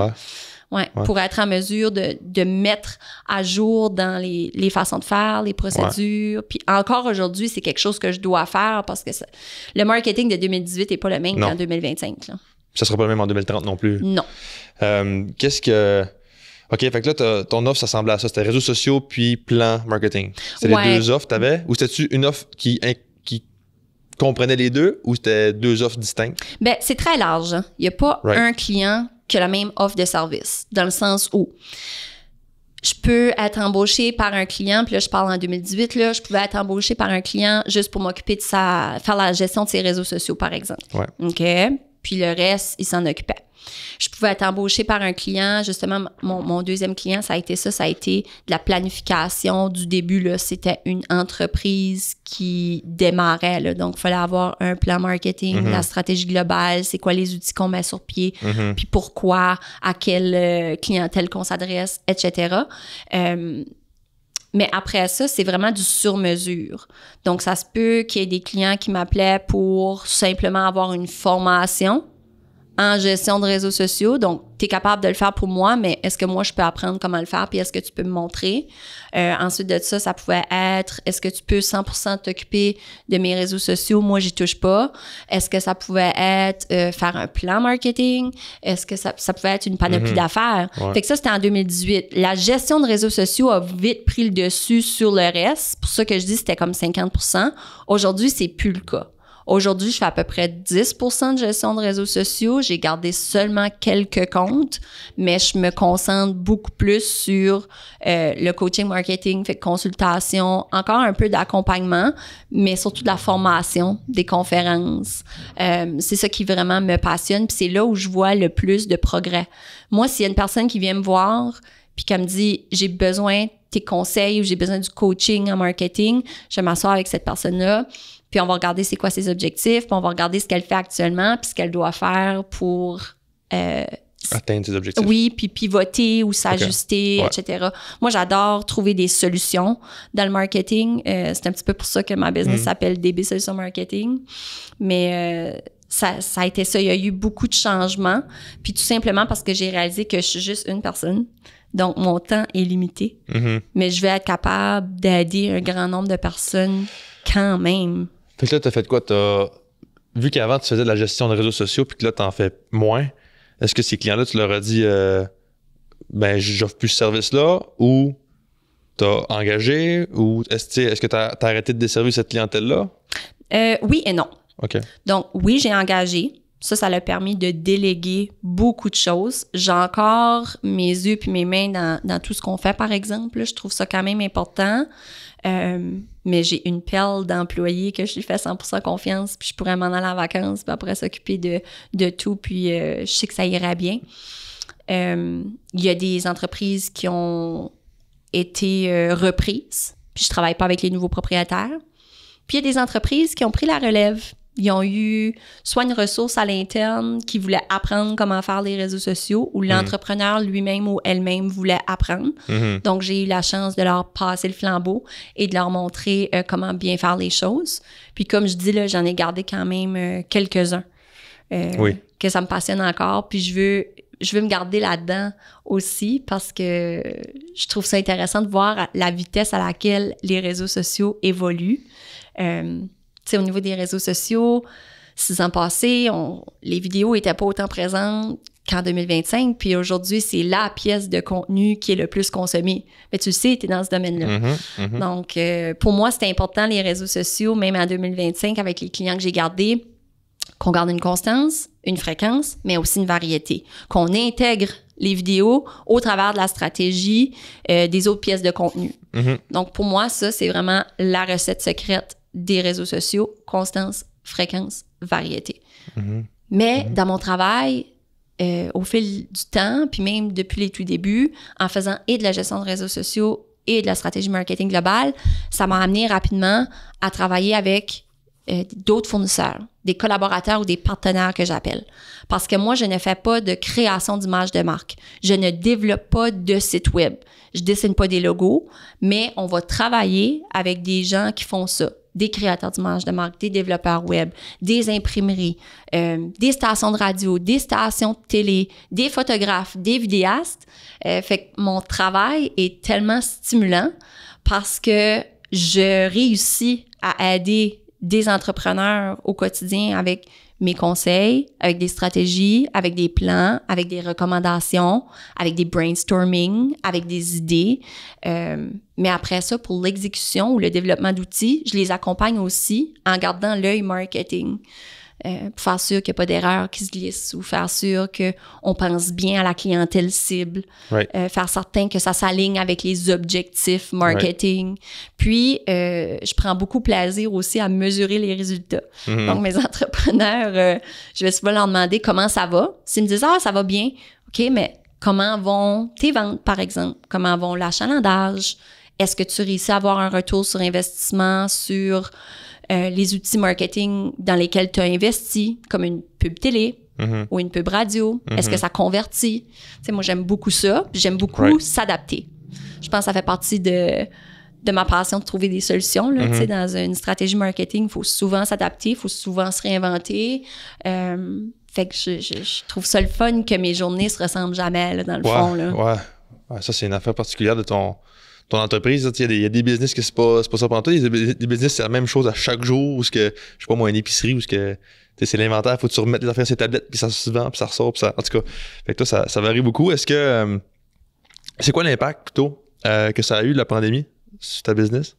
Ouais, pour être en mesure de mettre à jour dans les façons de faire, les procédures. Puis encore aujourd'hui, c'est quelque chose que je dois faire parce que le marketing de 2018 n'est pas le même qu'en 2025. Là. Ça ne sera pas le même en 2030 non plus. Non. Qu'est-ce que... OK, fait que là, ton offre, ça semblait à ça. C'était réseaux sociaux puis plan marketing. C'était les 2 offres que tu avais? Ou c'était-tu une offre qui comprenait les deux ou c'était 2 offres distinctes? Bien, c'est très large. Hein. Il n'y a pas un client qui a la même offre de service, dans le sens où je peux être embauchée par un client, puis là, je parle en 2018, là, je pouvais être embauchée par un client juste pour m'occuper de faire la gestion de ses réseaux sociaux, par exemple. Ouais. OK? Puis le reste, il s'en occupait. Je pouvais être embauchée par un client. Justement, mon deuxième client, ça a été de la planification du début. Là. C'était une entreprise qui démarrait. Là. Donc, il fallait avoir un plan marketing, la stratégie globale, c'est quoi les outils qu'on met sur pied, puis pourquoi, à quelle clientèle qu'on s'adresse, etc. Mais après ça, c'est vraiment du sur-mesure. Donc, ça se peut qu'il y ait des clients qui m'appelaient pour simplement avoir une formation en gestion de réseaux sociaux. Donc, tu es capable de le faire pour moi, mais est-ce que moi, je peux apprendre comment le faire, puis est-ce que tu peux me montrer? Ensuite de ça, ça pouvait être, est-ce que tu peux 100% t'occuper de mes réseaux sociaux? Moi, j'y touche pas. Est-ce que ça pouvait être faire un plan marketing? Est-ce que ça pouvait être une panoplie d'affaires? Ouais. Fait que ça, c'était en 2018. La gestion de réseaux sociaux a vite pris le dessus sur le reste. C'est pour ça que je dis que c'était comme 50%. Aujourd'hui, c'est plus le cas. Aujourd'hui, je fais à peu près 10% de gestion de réseaux sociaux. J'ai gardé seulement quelques comptes, mais je me concentre beaucoup plus sur le coaching marketing, fait consultation, encore un peu d'accompagnement, mais surtout de la formation, des conférences. C'est ça qui vraiment me passionne, puis c'est là où je vois le plus de progrès. Moi, s'il y a une personne qui vient me voir puis qui me dit « j'ai besoin de tes conseils ou j'ai besoin du coaching en marketing », je m'assois avec cette personne-là. Puis on va regarder c'est quoi ses objectifs, puis on va regarder ce qu'elle fait actuellement, puis ce qu'elle doit faire pour... atteindre ses objectifs. Oui, puis pivoter ou s'ajuster, etc. Moi, j'adore trouver des solutions dans le marketing. C'est un petit peu pour ça que ma business s'appelle DB Solutions Marketing. Mais ça a été ça. Il y a eu beaucoup de changements. Puis tout simplement parce que j'ai réalisé que je suis juste une personne. Donc, mon temps est limité. Mais je vais être capable d'aider un grand nombre de personnes quand même. Fait que là, t'as fait quoi? Vu qu'avant, tu faisais de la gestion de réseaux sociaux, puis que là, t'en fais moins, est-ce que ces clients-là, tu leur as dit ben, j'offre plus ce service-là, ou t'as engagé, ou est-ce que t'as arrêté de desservir cette clientèle-là? Oui et non. OK. Donc, oui, j'ai engagé. Ça l'a permis de déléguer beaucoup de choses. J'ai encore mes yeux puis mes mains dans tout ce qu'on fait, par exemple. Je trouve ça quand même important. Mais j'ai une perle d'employés que je lui fais 100% confiance, puis je pourrais m'en aller en vacances, puis après s'occuper de tout, puis je sais que ça ira bien. Il y a des entreprises qui ont été reprises, puis je travaille pas avec les nouveaux propriétaires. Puis il y a des entreprises qui ont pris la relève. Ils ont eu soit une ressource à l'interne qui voulait apprendre comment faire les réseaux sociaux ou l'entrepreneur lui-même ou elle-même voulait apprendre. Donc, j'ai eu la chance de leur passer le flambeau et de leur montrer comment bien faire les choses. Puis, comme je dis, là, j'en ai gardé quand même quelques-uns que ça me passionne encore. Puis, je je veux me garder là-dedans aussi parce que je trouve ça intéressant de voir la vitesse à laquelle les réseaux sociaux évoluent. Tu sais, au niveau des réseaux sociaux, 6 ans passés, les vidéos n'étaient pas autant présentes qu'en 2025, puis aujourd'hui, c'est la pièce de contenu qui est le plus consommée. Mais tu le sais, tu es dans ce domaine-là. Donc, pour moi, c'était important, les réseaux sociaux, même en 2025, avec les clients que j'ai gardés, qu'on garde une constance, une fréquence, mais aussi une variété. Qu'on intègre les vidéos au travers de la stratégie des autres pièces de contenu. Donc, pour moi, ça, c'est vraiment la recette secrète des réseaux sociaux. Constance, fréquence, variété. Mais dans mon travail, au fil du temps, puis même depuis les tout débuts, en faisant et de la gestion de réseaux sociaux et de la stratégie marketing globale, ça m'a amené rapidement à travailler avec d'autres fournisseurs, des collaborateurs ou des partenaires que j'appelle. Parce que moi, je ne fais pas de création d'image de marque. Je ne développe pas de site web. Je dessine pas des logos, mais on va travailler avec des gens qui font ça. Des créateurs d'images de marque, des développeurs web, des imprimeries, des stations de radio, des stations de télé, des photographes, des vidéastes. Fait que mon travail est tellement stimulant parce que je réussis à aider des entrepreneurs au quotidien avec mes conseils, avec des stratégies, avec des plans, avec des recommandations, avec des brainstorming, avec des idées. Mais après ça, pour l'exécution ou le développement d'outils, je les accompagne aussi en gardant l'œil marketing. Pour faire sûr qu'il n'y a pas d'erreur qui se glisse ou faire sûr qu'on pense bien à la clientèle cible, faire certain que ça s'aligne avec les objectifs marketing. Puis, je prends beaucoup plaisir aussi à mesurer les résultats. Donc, mes entrepreneurs, je vais souvent leur demander comment ça va. S'ils me disent « Ah, ça va bien », OK, mais comment vont tes ventes, par exemple? Comment vont l'achalandage? Est-ce que tu réussis à avoir un retour sur investissement sur les outils marketing dans lesquels tu as investi, comme une pub télé ou une pub radio? Est-ce que ça convertit? Tu sais, moi, j'aime beaucoup ça. J'aime beaucoup s'adapter. Je pense que ça fait partie de ma passion de trouver des solutions. Là, tu sais, dans une stratégie marketing, il faut souvent s'adapter, il faut souvent se réinventer. Fait que je trouve ça le fun que mes journées se ressemblent jamais, là, dans le fond. Là. Ouais, ça, c'est une affaire particulière de ton entreprise. Il y a des business que c'est pas ça pour toi. Il y a des business, c'est la même chose à chaque jour. Ou ce que, je sais pas moi, une épicerie, ou ce que c'est l'inventaire, faut que tu remettes les affaires sur tes tablettes, puis ça se vend, puis ça ressort, puis ça. En tout cas, fait que toi, ça varie beaucoup. Est-ce que. C'est quoi l'impact plutôt que ça a eu la pandémie sur ta business?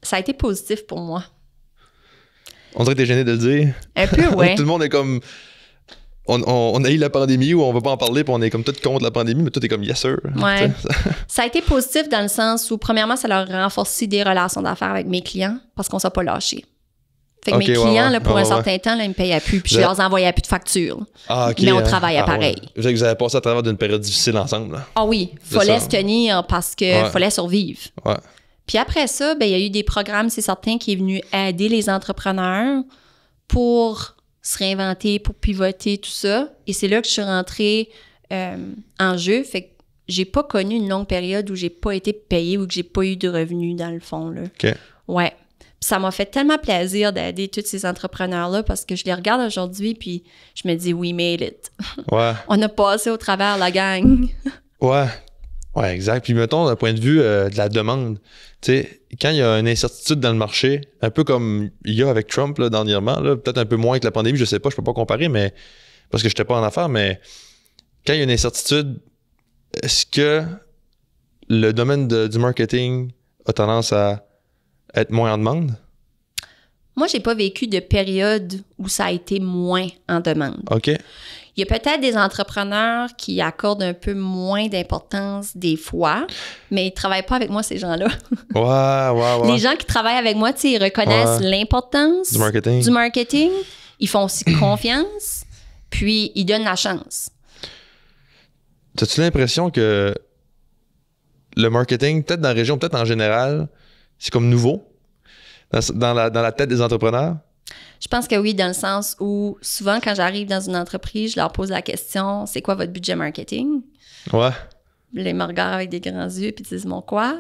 Ça a été positif pour moi. On dirait que t'es gêné de le dire. Un peu, ouais. Tout le monde est comme. On a eu la pandémie ou on va pas en parler, puis on est comme tout contre la pandémie, mais tout est comme yes sir. Ouais. Ça a été positif dans le sens où, premièrement, ça leur a renforcé des relations d'affaires avec mes clients parce qu'on s'est pas lâché. Fait que mes clients, là, pour un certain temps, là, ils me payaient plus, puis je leur envoyais plus de factures. Mais on travaillait pareil. Ouais. Vous avez passé à travers d'une période difficile ensemble. Là. Ah oui, fallait se tenir parce que fallait survivre. Ouais. Puis après ça, ben il y a eu des programmes, c'est certain, qui est venu aider les entrepreneurs pour se réinventer, pour pivoter, tout ça. Et c'est là que je suis rentrée en jeu. Fait que j'ai pas connu une longue période où j'ai pas été payée ou que j'ai pas eu de revenus, dans le fond, là. OK. Ouais. Puis ça m'a fait tellement plaisir d'aider tous ces entrepreneurs-là parce que je les regarde aujourd'hui puis je me dis « We made it ». Ouais. On a passé au travers, la gang. Ouais, exact. Puis mettons, d'un point de vue de la demande, tu sais, quand il y a une incertitude dans le marché, un peu comme il y a avec Trump là, dernièrement, là, peut-être un peu moins que la pandémie, je sais pas, je peux pas comparer, mais parce que j'étais pas en affaires, mais quand il y a une incertitude, est-ce que le domaine du marketing a tendance à être moins en demande? Moi, j'ai pas vécu de période où ça a été moins en demande. OK. Il y a peut-être des entrepreneurs qui accordent un peu moins d'importance des fois, mais ils travaillent pas avec moi, ces gens-là. Ouais. Les gens qui travaillent avec moi, tu sais, ils reconnaissent l'importance du marketing. Ils font aussi confiance, puis ils donnent la chance. As-tu l'impression que le marketing, peut-être dans la région, peut-être en général, c'est comme nouveau dans la tête des entrepreneurs? Je pense que oui, dans le sens où souvent, quand j'arrive dans une entreprise, je leur pose la question, c'est quoi votre budget marketing? Ouais. Là, ils me regardent avec des grands yeux puis ils disent, mon quoi?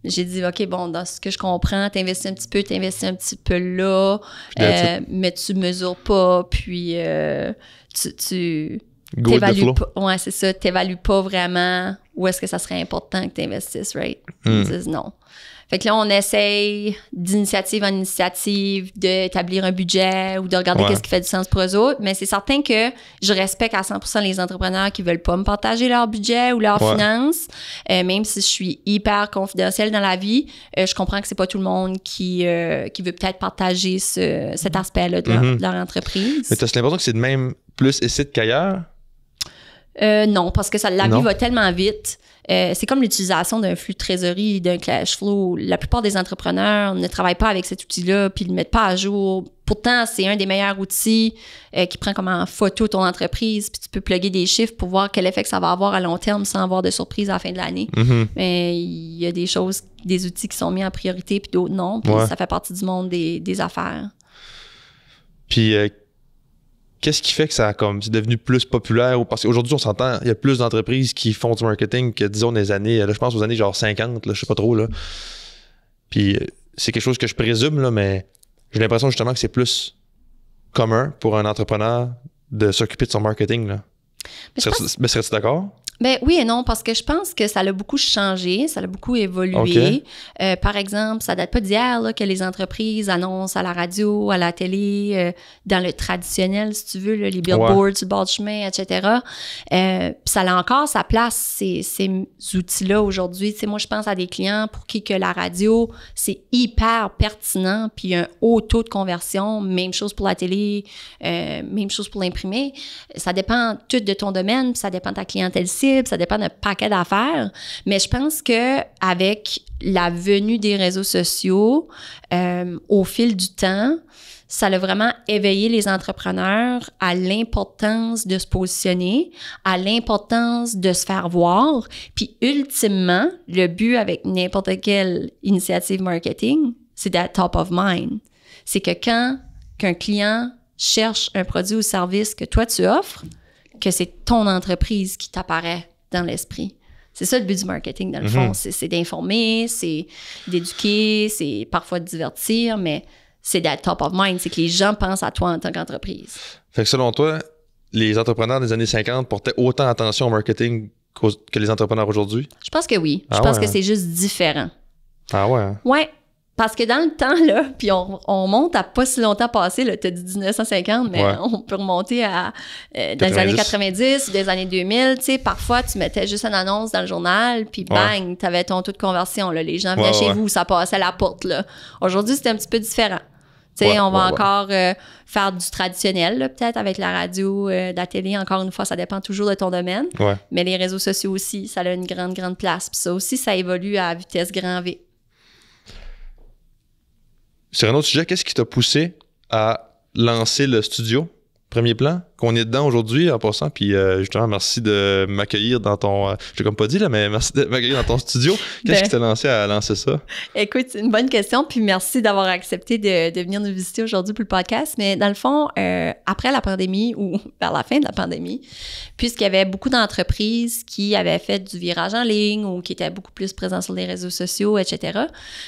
J'ai dit, OK, bon, dans ce que je comprends, t'investis un petit peu là, mais tu mesures pas, puis tu t'évalues pas. Ouais, c'est ça. T'évalues pas vraiment où est-ce que ça serait important que t'investisses, right? Ils disent non. Fait que là, on essaye d'initiative en initiative d'établir un budget ou de regarder qu'est-ce qui fait du sens pour eux autres. Mais c'est certain que je respecte à 100% les entrepreneurs qui veulent pas me partager leur budget ou leurs finances. Même si je suis hyper confidentielle dans la vie, je comprends que c'est pas tout le monde qui veut peut-être partager cet aspect-là de leur entreprise. Mais t'as l'impression que c'est de même plus ici qu'ailleurs? Non, parce que la vie va tellement vite. C'est comme l'utilisation d'un flux de trésorerie, d'un cash flow. La plupart des entrepreneurs ne travaillent pas avec cet outil-là puis ils le mettent pas à jour. Pourtant, c'est un des meilleurs outils qui prend comme en photo ton entreprise puis tu peux plugger des chiffres pour voir quel effet que ça va avoir à long terme sans avoir de surprise à la fin de l'année. Mais il y a des outils qui sont mis en priorité puis d'autres non. Puis ça fait partie du monde des affaires. Puis qu'est-ce qui fait que c'est devenu plus populaire? Parce qu'aujourd'hui, on s'entend, il y a plus d'entreprises qui font du marketing que, disons, des années, là, je pense aux années genre 50, là, je sais pas trop, là. Puis c'est quelque chose que je présume, là, mais j'ai l'impression justement que c'est plus commun pour un entrepreneur de s'occuper de son marketing, là. Mais serais-tu d'accord? Ben oui et non, parce que je pense que ça a beaucoup changé, ça a beaucoup évolué. Par exemple, ça date pas d'hier là, que les entreprises annoncent à la radio, à la télé, dans le traditionnel, si tu veux, là, les billboards sur le bord du chemin, etc. Puis ça a encore sa place, ces outils-là aujourd'hui. Tu sais, moi, je pense à des clients pour qui que la radio, c'est hyper pertinent, puis il y a un haut taux de conversion. Même chose pour la télé, même chose pour l'imprimé. Ça dépend tout de ton domaine, puis ça dépend de ta clientèle cible, ça dépend d'un paquet d'affaires. Mais je pense que avec la venue des réseaux sociaux, au fil du temps, ça a vraiment éveillé les entrepreneurs à l'importance de se positionner, à l'importance de se faire voir. Puis ultimement, le but avec n'importe quelle initiative marketing, c'est d'être top of mind. C'est que quand qu'un client cherche un produit ou service que toi tu offres, que c'est ton entreprise qui t'apparaît dans l'esprit. C'est ça le but du marketing, dans le fond. C'est d'informer, c'est d'éduquer, c'est parfois de divertir, mais c'est d'être top of mind. C'est que les gens pensent à toi en tant qu'entreprise. Fait que selon toi, les entrepreneurs des années 50 portaient autant attention au marketing que les entrepreneurs aujourd'hui? Je pense que oui. Je pense que c'est juste différent. Ah ouais? Hein? Ouais. Parce que dans le temps, là, puis on monte à pas si longtemps passé, là, tu as dit 1950, mais on peut remonter à dans les années 90 ou des années 2000, tu sais, parfois, tu mettais juste une annonce dans le journal, puis bang, tu avais ton taux de conversion, là, les gens venaient chez vous, ça passait à la porte, là. Aujourd'hui, c'est un petit peu différent. Tu sais, on va encore faire du traditionnel, là, peut-être, avec la radio, la télé, encore une fois, ça dépend toujours de ton domaine, mais les réseaux sociaux aussi, ça a une grande, grande place. Puis ça aussi, ça évolue à vitesse grand V. Sur un autre sujet, qu'est-ce qui t'a poussé à lancer le studio Premier Plan, qu'on est dedans aujourd'hui en passant, puis justement, merci de m'accueillir dans ton... je l'ai comme pas dit, là, mais merci de m'accueillir dans ton studio. Qu'est-ce qui t'a lancé à lancer ça? Écoute, c'est une bonne question, puis merci d'avoir accepté de venir nous visiter aujourd'hui pour le podcast. Mais dans le fond, après la pandémie, ou vers la fin de la pandémie, puisqu'il y avait beaucoup d'entreprises qui avaient fait du virage en ligne ou qui étaient beaucoup plus présents sur les réseaux sociaux, etc.,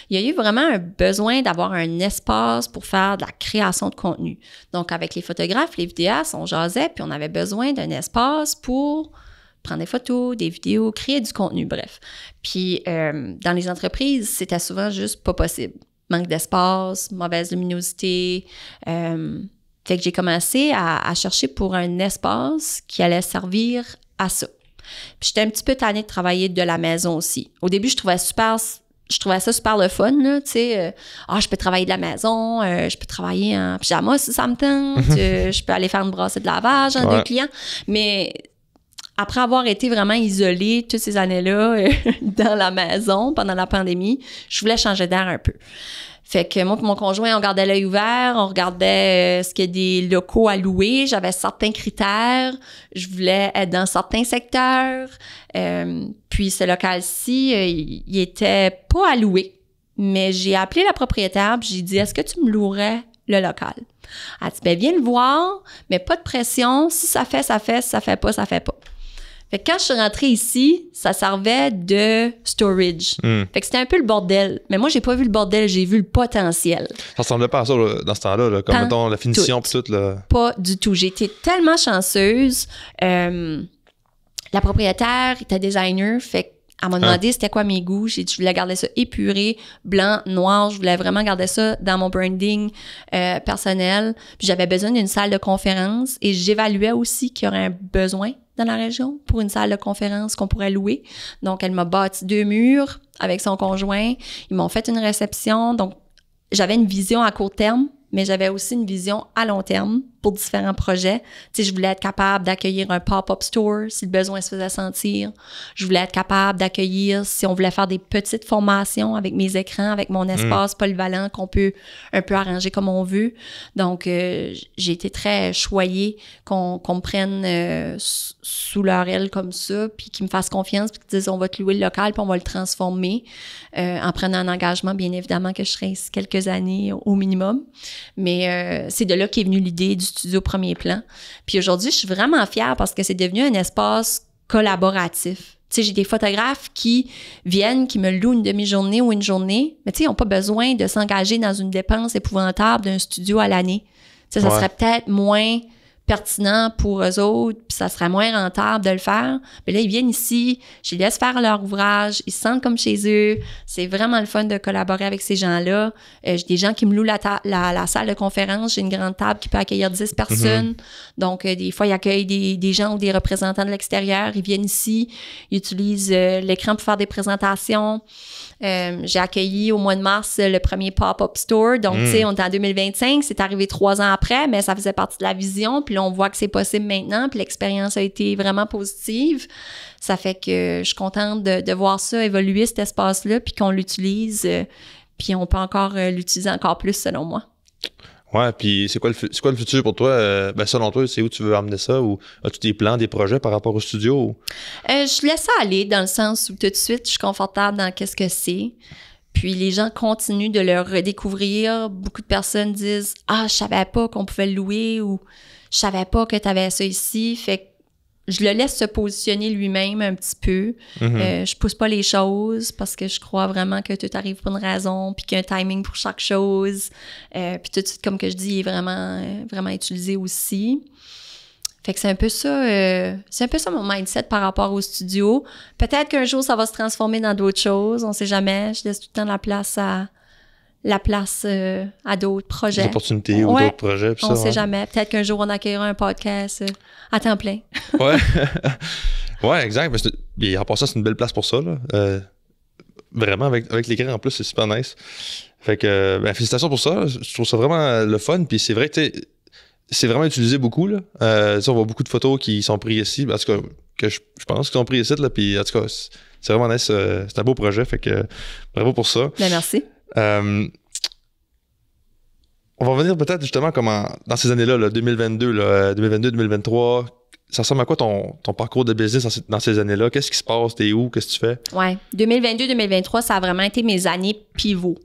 il y a eu vraiment un besoin d'avoir un espace pour faire de la création de contenu. Donc, avec les photographes, les vidéastes, on jasait, puis on avait besoin d'un espace pour prendre des photos, des vidéos, créer du contenu, bref. Puis, dans les entreprises, c'était souvent juste pas possible. Manque d'espace, mauvaise luminosité. Fait que j'ai commencé à chercher pour un espace qui allait servir à ça. Puis, j'étais un petit peu tannée de travailler de la maison aussi. Au début, je trouvais ça super le fun, là, tu sais. Je peux travailler de la maison, je peux travailler en pyjama si ça me tente, je peux aller faire une brassée de lavage en 2 clients. Mais après avoir été vraiment isolée toutes ces années-là dans la maison pendant la pandémie, je voulais changer d'air un peu. Fait que moi et mon conjoint, on gardait l'œil ouvert, on regardait ce qu'il y a des locaux à louer. J'avais certains critères. Je voulais être dans certains secteurs. Puis ce local-ci, il était pas à louer. Mais j'ai appelé la propriétaire puis j'ai dit « Est-ce que tu me louerais le local? » Elle dit « Ben viens le voir, mais pas de pression. Si ça fait, ça fait. Si ça fait pas, ça fait pas. » Fait que quand je suis rentrée ici, ça servait de storage. Fait que c'était un peu le bordel. Mais moi, j'ai pas vu le bordel, j'ai vu le potentiel. Ça ressemblait pas à ça là, dans ce temps-là, là, comme mettons la finition pis tout. Là. Pas du tout. J'ai été tellement chanceuse. La propriétaire était designer, fait qu'elle m'a demandé c'était quoi mes goûts. J'ai dit je voulais garder ça épuré, blanc, noir. Je voulais vraiment garder ça dans mon branding personnel. Puis j'avais besoin d'une salle de conférence et j'évaluais aussi qu'il y aurait un besoin dans la région pour une salle de conférence qu'on pourrait louer. Donc, elle m'a bâti 2 murs avec son conjoint. Ils m'ont fait une réception. Donc, j'avais une vision à court terme, mais j'avais aussi une vision à long terme pour différents projets. Tu sais, je voulais être capable d'accueillir un pop-up store si le besoin se faisait sentir. Je voulais être capable d'accueillir si on voulait faire des petites formations avec mes écrans, avec mon espace polyvalent qu'on peut un peu arranger comme on veut. Donc, j'ai été très choyée qu'on me prenne sous leur aile comme ça, puis qu'ils me fassent confiance, puis qu'ils disent on va te louer le local, puis on va le transformer en prenant un engagement, bien évidemment, que je serai ici quelques années au minimum. Mais c'est de là qu'est venue l'idée du studio Premier Plan. Puis aujourd'hui, je suis vraiment fière parce que c'est devenu un espace collaboratif. Tu sais, j'ai des photographes qui viennent, qui me louent une demi-journée ou une journée, mais tu sais, ils n'ont pas besoin de s'engager dans une dépense épouvantable d'un studio à l'année. Tu sais, ça serait peut-être moins pertinent pour eux autres, puis ça serait moins rentable de le faire. Mais là, ils viennent ici, je les laisse faire leur ouvrage, ils se sentent comme chez eux. C'est vraiment le fun de collaborer avec ces gens-là. J'ai des gens qui me louent la salle de conférence. J'ai une grande table qui peut accueillir 10 personnes. Donc, des fois, ils accueillent des gens ou des représentants de l'extérieur. Ils viennent ici, ils utilisent l'écran pour faire des présentations. J'ai accueilli au mois de mars le premier pop-up store. Donc, tu sais, on est en 2025, c'est arrivé 3 ans après, mais ça faisait partie de la vision. Puis là, on voit que c'est possible maintenant. Puis l'expérience a été vraiment positive. Ça fait que je suis contente de voir ça évoluer, cet espace-là, puis qu'on l'utilise. Puis on peut encore l'utiliser encore plus, selon moi. Ouais, puis c'est quoi le futur pour toi? Selon toi, c'est où tu veux amener ça? Ou as-tu des plans, des projets par rapport au studio? Je laisse ça aller dans le sens où tout de suite, je suis confortable dans qu'est-ce que c'est. Puis les gens continuent de le redécouvrir. Beaucoup de personnes disent « Ah, je savais pas qu'on pouvait le louer » ou « Je savais pas que tu avais ça ici. » Fait que je le laisse se positionner lui-même un petit peu. Je pousse pas les choses parce que je crois vraiment que tout arrive pour une raison, puis qu'il y a un timing pour chaque chose. Puis tout de suite, comme que je dis, il est vraiment, vraiment utilisé aussi. Fait que c'est un peu ça mon mindset par rapport au studio. Peut-être qu'un jour, ça va se transformer dans d'autres choses. On sait jamais. Je laisse tout le temps la place à d'autres projets. Des opportunités ou d'autres projets. On sait jamais. Peut-être qu'un jour, on accueillera un podcast à temps plein. Ouais. Ouais, exact. Et en passant, c'est une belle place pour ça. Là. Vraiment, avec l'écran en plus, c'est super nice. Fait que, félicitations pour ça. Je trouve ça vraiment le fun. Puis c'est vrai que c'est vraiment utilisé beaucoup. Là. On voit beaucoup de photos qui sont prises ici. En tout cas, que je pense qu'ils sont prises ici. Là, puis en tout cas, c'est vraiment nice. C'est un beau projet. Fait que bravo pour ça. Ben, merci. On va revenir peut-être justement dans ces années-là, 2022, 2022-2023. Ça ressemble à quoi ton parcours de business dans ces années-là? Qu'est-ce qui se passe? T'es où? Qu'est-ce que tu fais? Ouais. 2022-2023, ça a vraiment été mes années pivots.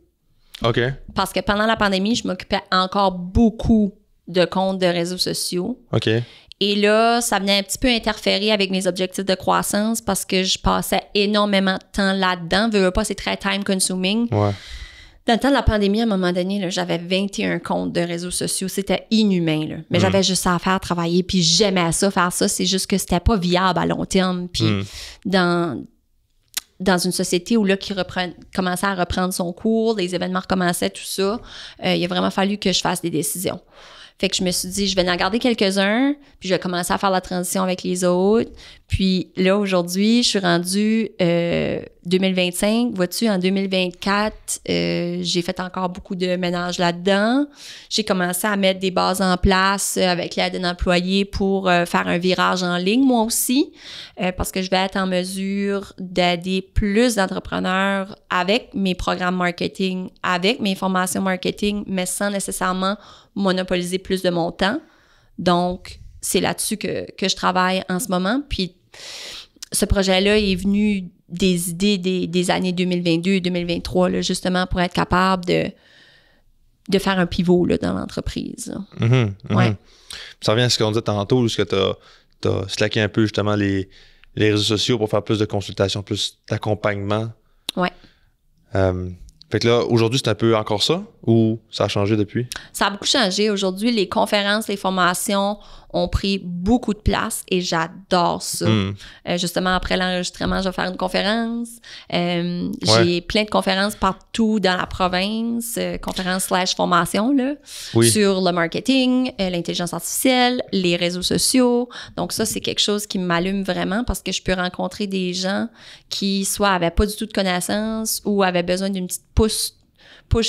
OK. Parce que pendant la pandémie, je m'occupais encore beaucoup de comptes de réseaux sociaux. OK. Et là, ça venait un petit peu interférer avec mes objectifs de croissance parce que je passais énormément de temps là-dedans. Veux pas, c'est très time-consuming. Ouais. Dans le temps de la pandémie, à un moment donné, là, j'avais 21 comptes de réseaux sociaux. C'était inhumain, là. Mais j'avais juste ça à faire, travailler, puis j'aimais ça, faire ça. C'est juste que c'était pas viable à long terme. Puis dans une société où là, qui commençait à reprendre son cours, les événements recommençaient, tout ça, il a vraiment fallu que je fasse des décisions. Fait que je me suis dit, je vais en garder quelques-uns, puis je vais commencer à faire la transition avec les autres. Puis là, aujourd'hui, je suis rendue 2025. Vois-tu, en 2024, j'ai fait encore beaucoup de ménage là-dedans. J'ai commencé à mettre des bases en place avec l'aide d'un employé pour faire un virage en ligne, moi aussi, parce que je vais être en mesure d'aider plus d'entrepreneurs avec mes programmes marketing, avec mes formations marketing, mais sans nécessairement monopoliser plus de mon temps. Donc, c'est là-dessus que je travaille en ce moment. Puis, ce projet-là est venu des idées des années 2022 et 2023, là, justement, pour être capable de faire un pivot là, dans l'entreprise. Ouais. Ça revient à ce qu'on disait tantôt, où tu as slacké un peu, justement, les les réseaux sociaux pour faire plus de consultations, plus d'accompagnement. Ouais. Fait que là, aujourd'hui, c'est un peu encore ça ou ça a changé depuis? Ça a beaucoup changé. Aujourd'hui, les conférences, les formations ont pris beaucoup de place et j'adore ça. Justement, après l'enregistrement, je vais faire une conférence. J'ai plein de conférences partout dans la province, conférences / formation, là, sur le marketing, l'intelligence artificielle, les réseaux sociaux. Donc ça, c'est quelque chose qui m'allume vraiment parce que je peux rencontrer des gens qui soit avaient pas du tout de connaissances ou avaient besoin d'une petite push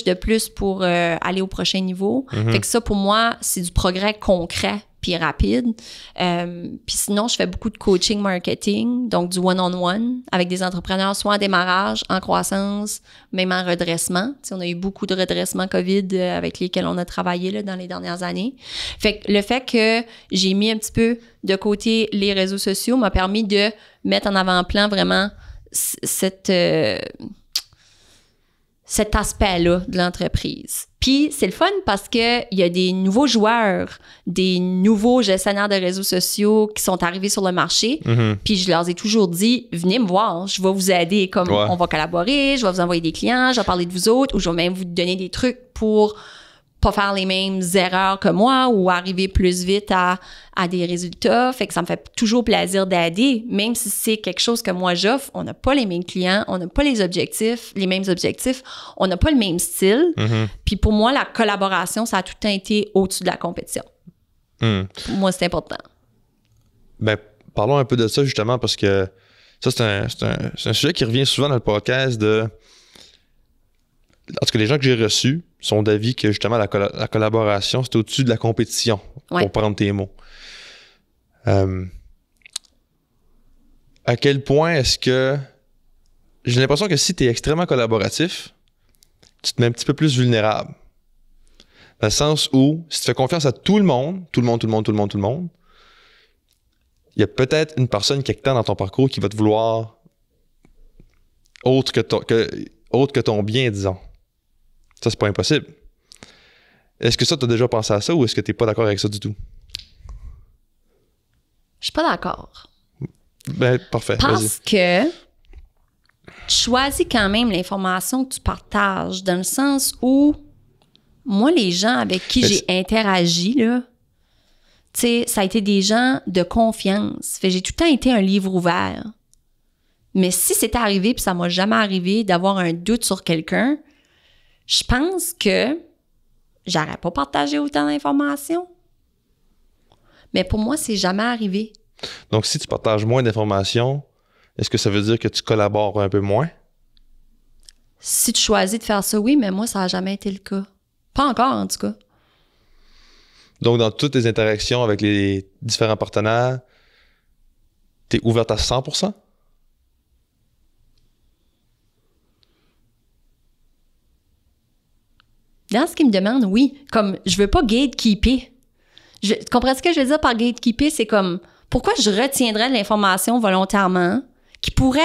de plus pour aller au prochain niveau. Fait que ça, pour moi, c'est du progrès concret puis rapide. Puis sinon, je fais beaucoup de coaching marketing, donc du one-on-one avec des entrepreneurs, soit en démarrage, en croissance, même en redressement. T'sais, on a eu beaucoup de redressements COVID avec lesquels on a travaillé là, dans les dernières années. Fait que le fait que j'ai mis un petit peu de côté les réseaux sociaux m'a permis de mettre en avant-plan vraiment cet aspect-là de l'entreprise. Puis, c'est le fun parce qu'il y a des nouveaux joueurs, des nouveaux gestionnaires de réseaux sociaux qui sont arrivés sur le marché. Puis, je leur ai toujours dit, venez me voir, je vais vous aider. Comme on va collaborer, je vais vous envoyer des clients, je vais parler de vous autres ou je vais même vous donner des trucs pour pas faire les mêmes erreurs que moi ou arriver plus vite à des résultats. Fait que ça me fait toujours plaisir d'aider, même si c'est quelque chose que moi j'offre. On n'a pas les mêmes clients, on n'a pas les mêmes objectifs, on n'a pas le même style. Puis pour moi, la collaboration, ça a tout le temps été au-dessus de la compétition. Pour moi, c'est important. Ben, parlons un peu de ça justement parce que ça, c'est un sujet qui revient souvent dans le podcast de... En tout cas, les gens que j'ai reçus sont d'avis que justement la collaboration, c'est au-dessus de la compétition, pour prendre tes mots. À quel point est-ce que... J'ai l'impression que si tu es extrêmement collaboratif, tu te mets un petit peu plus vulnérable. Dans le sens où, si tu fais confiance à tout le monde, il y a peut-être une personne quelque temps dans ton parcours qui va te vouloir autre que ton bien, disons. Ça, c'est pas impossible. Est-ce que ça, tu as déjà pensé à ça ou est-ce que tu n'es pas d'accord avec ça du tout? Je suis pas d'accord. Ben, parfait. Parce que tu choisis quand même l'information que tu partages, dans le sens où moi, les gens avec qui j'ai interagi, là, tu sais, ça a été des gens de confiance. Fait que j'ai tout le temps été un livre ouvert. Mais si c'était arrivé, puis ça m'a jamais arrivé d'avoir un doute sur quelqu'un, je pense que j'aurais pas partagé autant d'informations. Mais pour moi, c'est jamais arrivé. Donc, si tu partages moins d'informations, est-ce que ça veut dire que tu collabores un peu moins? Si tu choisis de faire ça, oui, mais moi, ça n'a jamais été le cas. Pas encore, en tout cas. Donc, dans toutes tes interactions avec les différents partenaires, tu es ouverte à 100%? Dans ce qu'ils me demandent, oui. Comme, je veux pas gatekeeper. Tu comprends ce que je veux dire par gatekeeper? C'est comme, pourquoi je retiendrais de l'information volontairement qui pourrait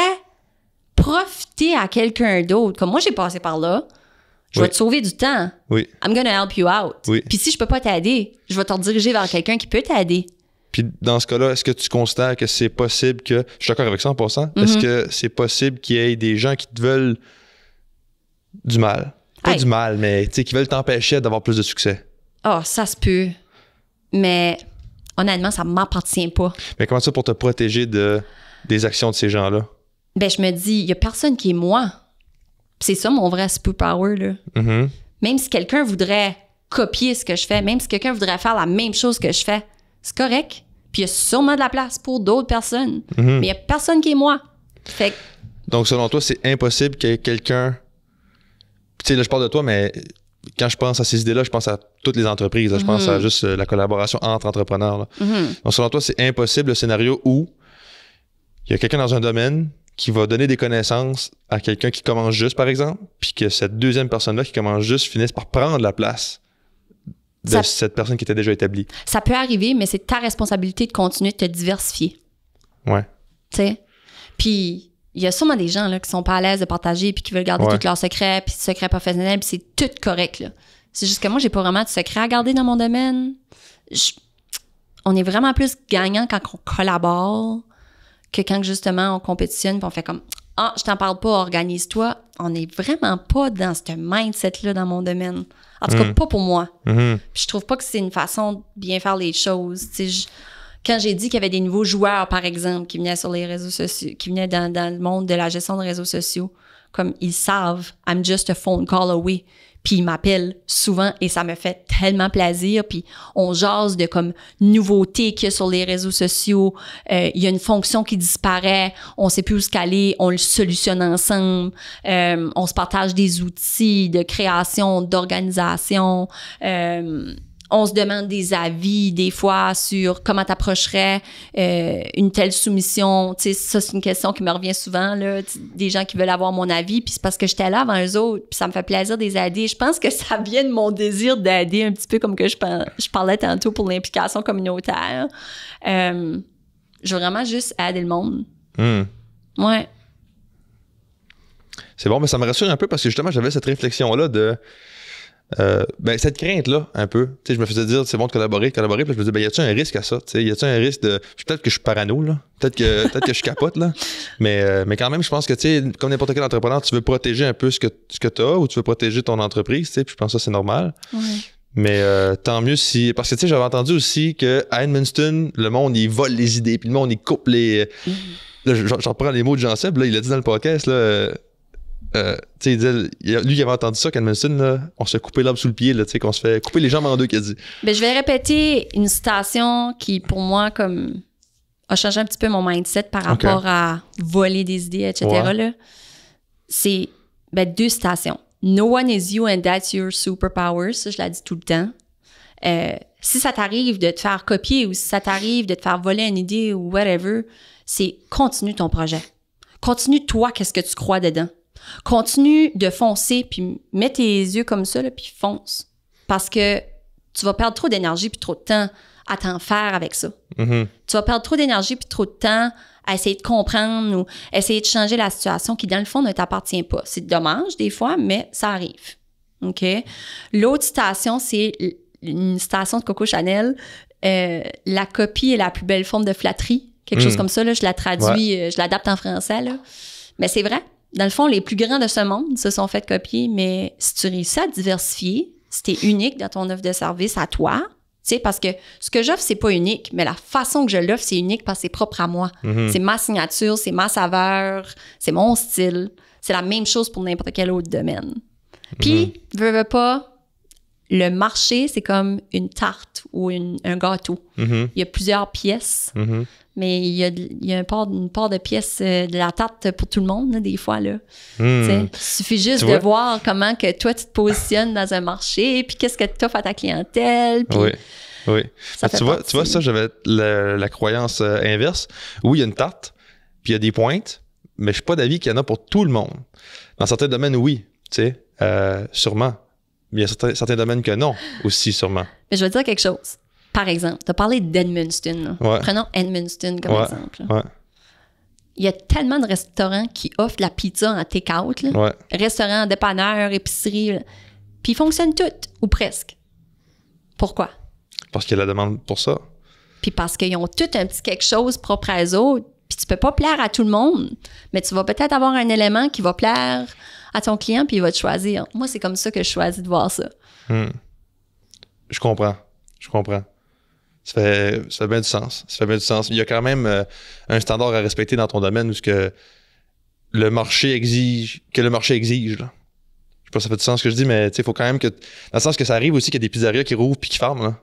profiter à quelqu'un d'autre? Comme moi, j'ai passé par là. Je vais te sauver du temps. Oui. I'm gonna help you out. Oui. Puis si je peux pas t'aider, je vais te rediriger vers quelqu'un qui peut t'aider. Puis dans ce cas-là, est-ce que tu considères que c'est possible que... Je suis d'accord avec ça en passant. Est-ce que c'est possible qu'il y ait des gens qui te veulent du mal? Pas du mal, mais qui veulent t'empêcher d'avoir plus de succès? Ah, ça se peut. Mais honnêtement, ça m'appartient pas. Mais comment ça pour te protéger des actions de ces gens-là? Ben, je me dis, il y a personne qui est moi. C'est ça mon vrai superpower, là. Même si quelqu'un voudrait copier ce que je fais, même si quelqu'un voudrait faire la même chose que je fais, c'est correct. Puis il y a sûrement de la place pour d'autres personnes. Mais il n'y a personne qui est moi. Fait que... Donc, selon toi, c'est impossible que quelqu'un... Tu sais, là, je parle de toi, mais quand je pense à ces idées-là, je pense à toutes les entreprises. Là, je pense à juste la collaboration entre entrepreneurs. Là. Donc, selon toi, c'est impossible le scénario où il y a quelqu'un dans un domaine qui va donner des connaissances à quelqu'un qui commence juste, par exemple, puis que cette deuxième personne-là qui commence juste finisse par prendre la place de cette personne qui était déjà établie. Ça peut arriver, mais c'est ta responsabilité de continuer de te diversifier. Ouais. Tu sais? Puis, il y a sûrement des gens là, qui sont pas à l'aise de partager puis qui veulent garder tous leurs secrets, puis secrets professionnels, puis c'est tout correct. Là. C'est juste que moi, j'ai pas vraiment de secrets à garder dans mon domaine. On est vraiment plus gagnant quand on collabore que quand justement on compétitionne, puis on fait comme « Ah, je t'en parle pas, organise-toi », on n'est vraiment pas dans ce mindset-là dans mon domaine. En tout cas, pas pour moi. Puis je trouve pas que c'est une façon de bien faire les choses. Quand j'ai dit qu'il y avait des nouveaux joueurs, par exemple, qui venaient sur les réseaux sociaux, qui venaient dans le monde de la gestion de réseaux sociaux, comme ils savent, I'm just a phone call away. Puis ils m'appellent souvent et ça me fait tellement plaisir. Puis on jase de comme nouveautés qu'il y a sur les réseaux sociaux. Il y a une fonction qui disparaît, on sait plus où se caler, on le solutionne ensemble. On se partage des outils de création, d'organisation. On se demande des avis des fois sur comment t'approcherais une telle soumission. Tu sais, ça, c'est une question qui me revient souvent, là, des gens qui veulent avoir mon avis, puis c'est parce que j'étais là avant eux autres, puis ça me fait plaisir de les aider. Je pense que ça vient de mon désir d'aider un petit peu comme que je parlais tantôt pour l'implication communautaire. Je veux vraiment juste aider le monde. Ouais. C'est bon, mais ça me rassure un peu parce que justement, j'avais cette réflexion-là de... cette crainte-là, un peu. Tu sais, je me faisais dire, c'est bon de collaborer, puis je me disais, y a-t-il un risque à ça? Tu sais, y a-t-il un risque de... Peut-être que je suis parano, là. Peut-être que je capote, là. Mais quand même, je pense que, tu sais, comme n'importe quel entrepreneur, tu veux protéger un peu ce que tu as ou tu veux protéger ton entreprise, tu sais, puis je pense que ça, c'est normal. Ouais. Mais tant mieux si... Parce que, tu sais, j'avais entendu aussi qu'à Edmundston, le monde, il vole les idées, puis le monde, il coupe les... Là, j'en reprends les mots de Jean-Seb, là, il a dit dans le podcast, là... il disait, lui, il avait entendu ça qu'à Edmundston, là, on se fait couper l'arbre sous le pied, là, qu'on se fait couper les jambes en deux, qu'il a dit. Ben, je vais répéter une citation qui, pour moi, comme a changé un petit peu mon mindset par rapport à voler des idées, etc. Ouais. Là. C'est 2 citations. No one is you and that's your superpower. Ça, je la dis tout le temps. Si ça t'arrive de te faire copier ou si ça t'arrive de te faire voler une idée ou whatever, c'est continue ton projet. Continue toi, qu'est-ce que tu crois dedans. Continue de foncer, puis mets tes yeux comme ça, là, puis fonce. Parce que tu vas perdre trop d'énergie puis trop de temps à t'en faire avec ça. Tu vas perdre trop d'énergie puis trop de temps à essayer de comprendre ou essayer de changer la situation qui, dans le fond, ne t'appartient pas. C'est dommage, des fois, mais ça arrive. OK? L'autre citation, c'est une citation de Coco Chanel. La copie est la plus belle forme de flatterie. Quelque chose comme ça, là, je la traduis, je l'adapte en français. Là. Mais c'est vrai. Dans le fond, les plus grands de ce monde se sont fait copier, mais si tu réussis à te diversifier, si tu es unique dans ton offre de service à toi, tu sais, parce que ce que j'offre, c'est pas unique, mais la façon que je l'offre, c'est unique parce que c'est propre à moi. C'est ma signature, c'est ma saveur, c'est mon style. C'est la même chose pour n'importe quel autre domaine. Puis, veux pas, le marché, c'est comme une tarte ou un gâteau. Il y a plusieurs pièces. Mais il y a une part de pièces de la tarte pour tout le monde, là, des fois. Là. Il suffit juste de voir comment que toi, tu te positionnes dans un marché, puis qu'est-ce que tu offres à ta clientèle. Puis oui. Tu vois, ça, j'avais la croyance inverse. Oui, il y a une tarte, puis il y a des pointes, mais je suis pas d'avis qu'il y en a pour tout le monde. Dans certains domaines, oui, tu sais, sûrement. Mais il y a certains domaines que non, aussi, sûrement. Mais je vais te dire quelque chose. Par exemple, tu as parlé d'Edmundston. Prenons Edmundston comme exemple. Il y a tellement de restaurants qui offrent de la pizza en take-out. Restaurants, dépanneurs, épiceries. Puis ils fonctionnent toutes, ou presque. Pourquoi? Parce qu'il y a la demande pour ça. Puis parce qu'ils ont tout un petit quelque chose propre à eux autres. Puis tu peux pas plaire à tout le monde, mais tu vas peut-être avoir un élément qui va plaire à ton client puis il va te choisir. Moi, c'est comme ça que je choisis de voir ça. Je comprends. Ça fait bien du sens. Il y a quand même un standard à respecter dans ton domaine où ce que le marché exige. Là. Je sais pas si ça fait du sens ce que je dis, mais il faut quand même que... Dans le sens que ça arrive aussi qu'il y a des pizzerias qui rouvrent puis qui ferment. Là.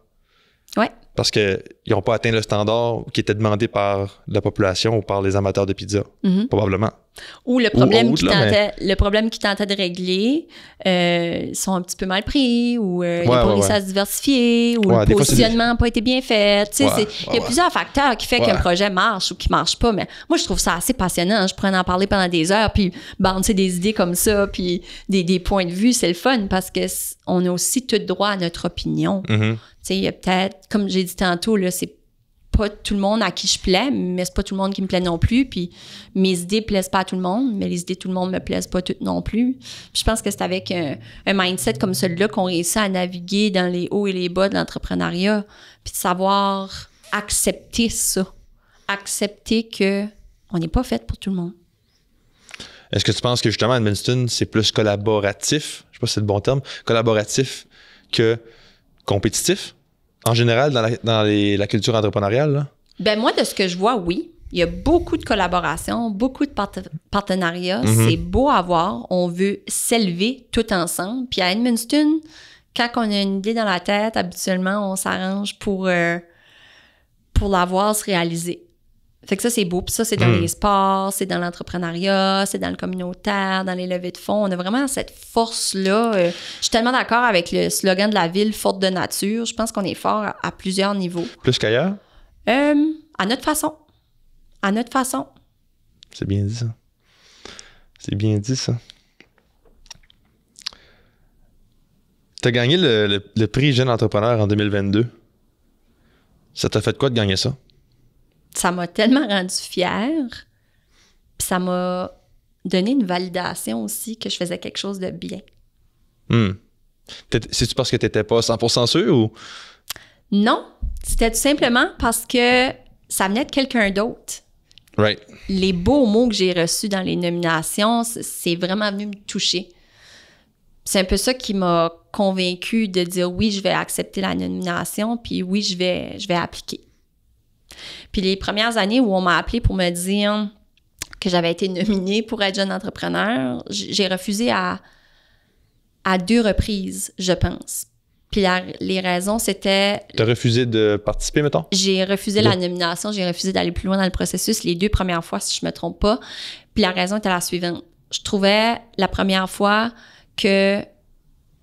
Ouais. Parce qu'ils n'ont pas atteint le standard qui était demandé par la population ou par les amateurs de pizza, probablement. Ou le problème qui tentait de régler, ils sont un petit peu mal pris, ou ils n'ont pas réussi à se diversifier, ou le positionnement n'a pas été bien fait. Il y a plusieurs facteurs qui font qu'un projet marche ou qui ne marche pas. Mais moi, je trouve ça assez passionnant. Je pourrais en parler pendant des heures, puis balancer des idées comme ça, puis des points de vue. C'est le fun parce qu'on a aussi tout droit à notre opinion. Il y a peut-être, comme j'ai dit tantôt, là, c'est pas tout le monde à qui je plais, mais c'est pas tout le monde qui me plaît non plus. Puis mes idées plaisent pas à tout le monde, mais les idées de tout le monde me plaisent pas toutes non plus. Puis je pense que c'est avec un mindset comme celui-là qu'on réussit à naviguer dans les hauts et les bas de l'entrepreneuriat, puis de savoir accepter ça. Accepter que on n'est pas fait pour tout le monde. Est-ce que tu penses que justement Edmundston, c'est plus collaboratif, je sais pas si c'est le bon terme, collaboratif que compétitif en général dans la culture entrepreneuriale? Là? Ben moi, de ce que je vois, oui. Il y a beaucoup de collaborations, beaucoup de partenariats. C'est beau à voir. On veut s'élever tout ensemble. Puis à Edmundston, quand on a une idée dans la tête, habituellement, on s'arrange pour la voir se réaliser. Fait que ça, c'est beau. Puis ça, c'est dans les sports, c'est dans l'entrepreneuriat, c'est dans le communautaire, dans les levées de fonds. On a vraiment cette force-là. Je suis tellement d'accord avec le slogan de la ville, forte de nature. Je pense qu'on est fort à plusieurs niveaux. Plus qu'ailleurs? À notre façon. À notre façon. C'est bien dit, ça. C'est bien dit, ça. Tu as gagné le prix Jeune Entrepreneur en 2022. Ça t'a fait quoi de gagner ça? Ça m'a tellement rendue fière. Puis ça m'a donné une validation aussi que je faisais quelque chose de bien. C'est-tu parce que tu n'étais pas 100% sûr ou? Non. C'était tout simplement parce que ça venait de quelqu'un d'autre. Right. Les beaux mots que j'ai reçus dans les nominations, c'est vraiment venu me toucher. C'est un peu ça qui m'a convaincue de dire oui, je vais accepter la nomination, puis oui, je vais appliquer. Puis les premières années où on m'a appelé pour me dire que j'avais été nominée pour être jeune entrepreneur, j'ai refusé à 2 reprises, je pense. Puis les raisons, c'était... Tu as refusé de participer, mettons? J'ai refusé la nomination, j'ai refusé d'aller plus loin dans le processus les 2 premières fois, si je me trompe pas. Puis la raison était la suivante. Je trouvais la première fois que...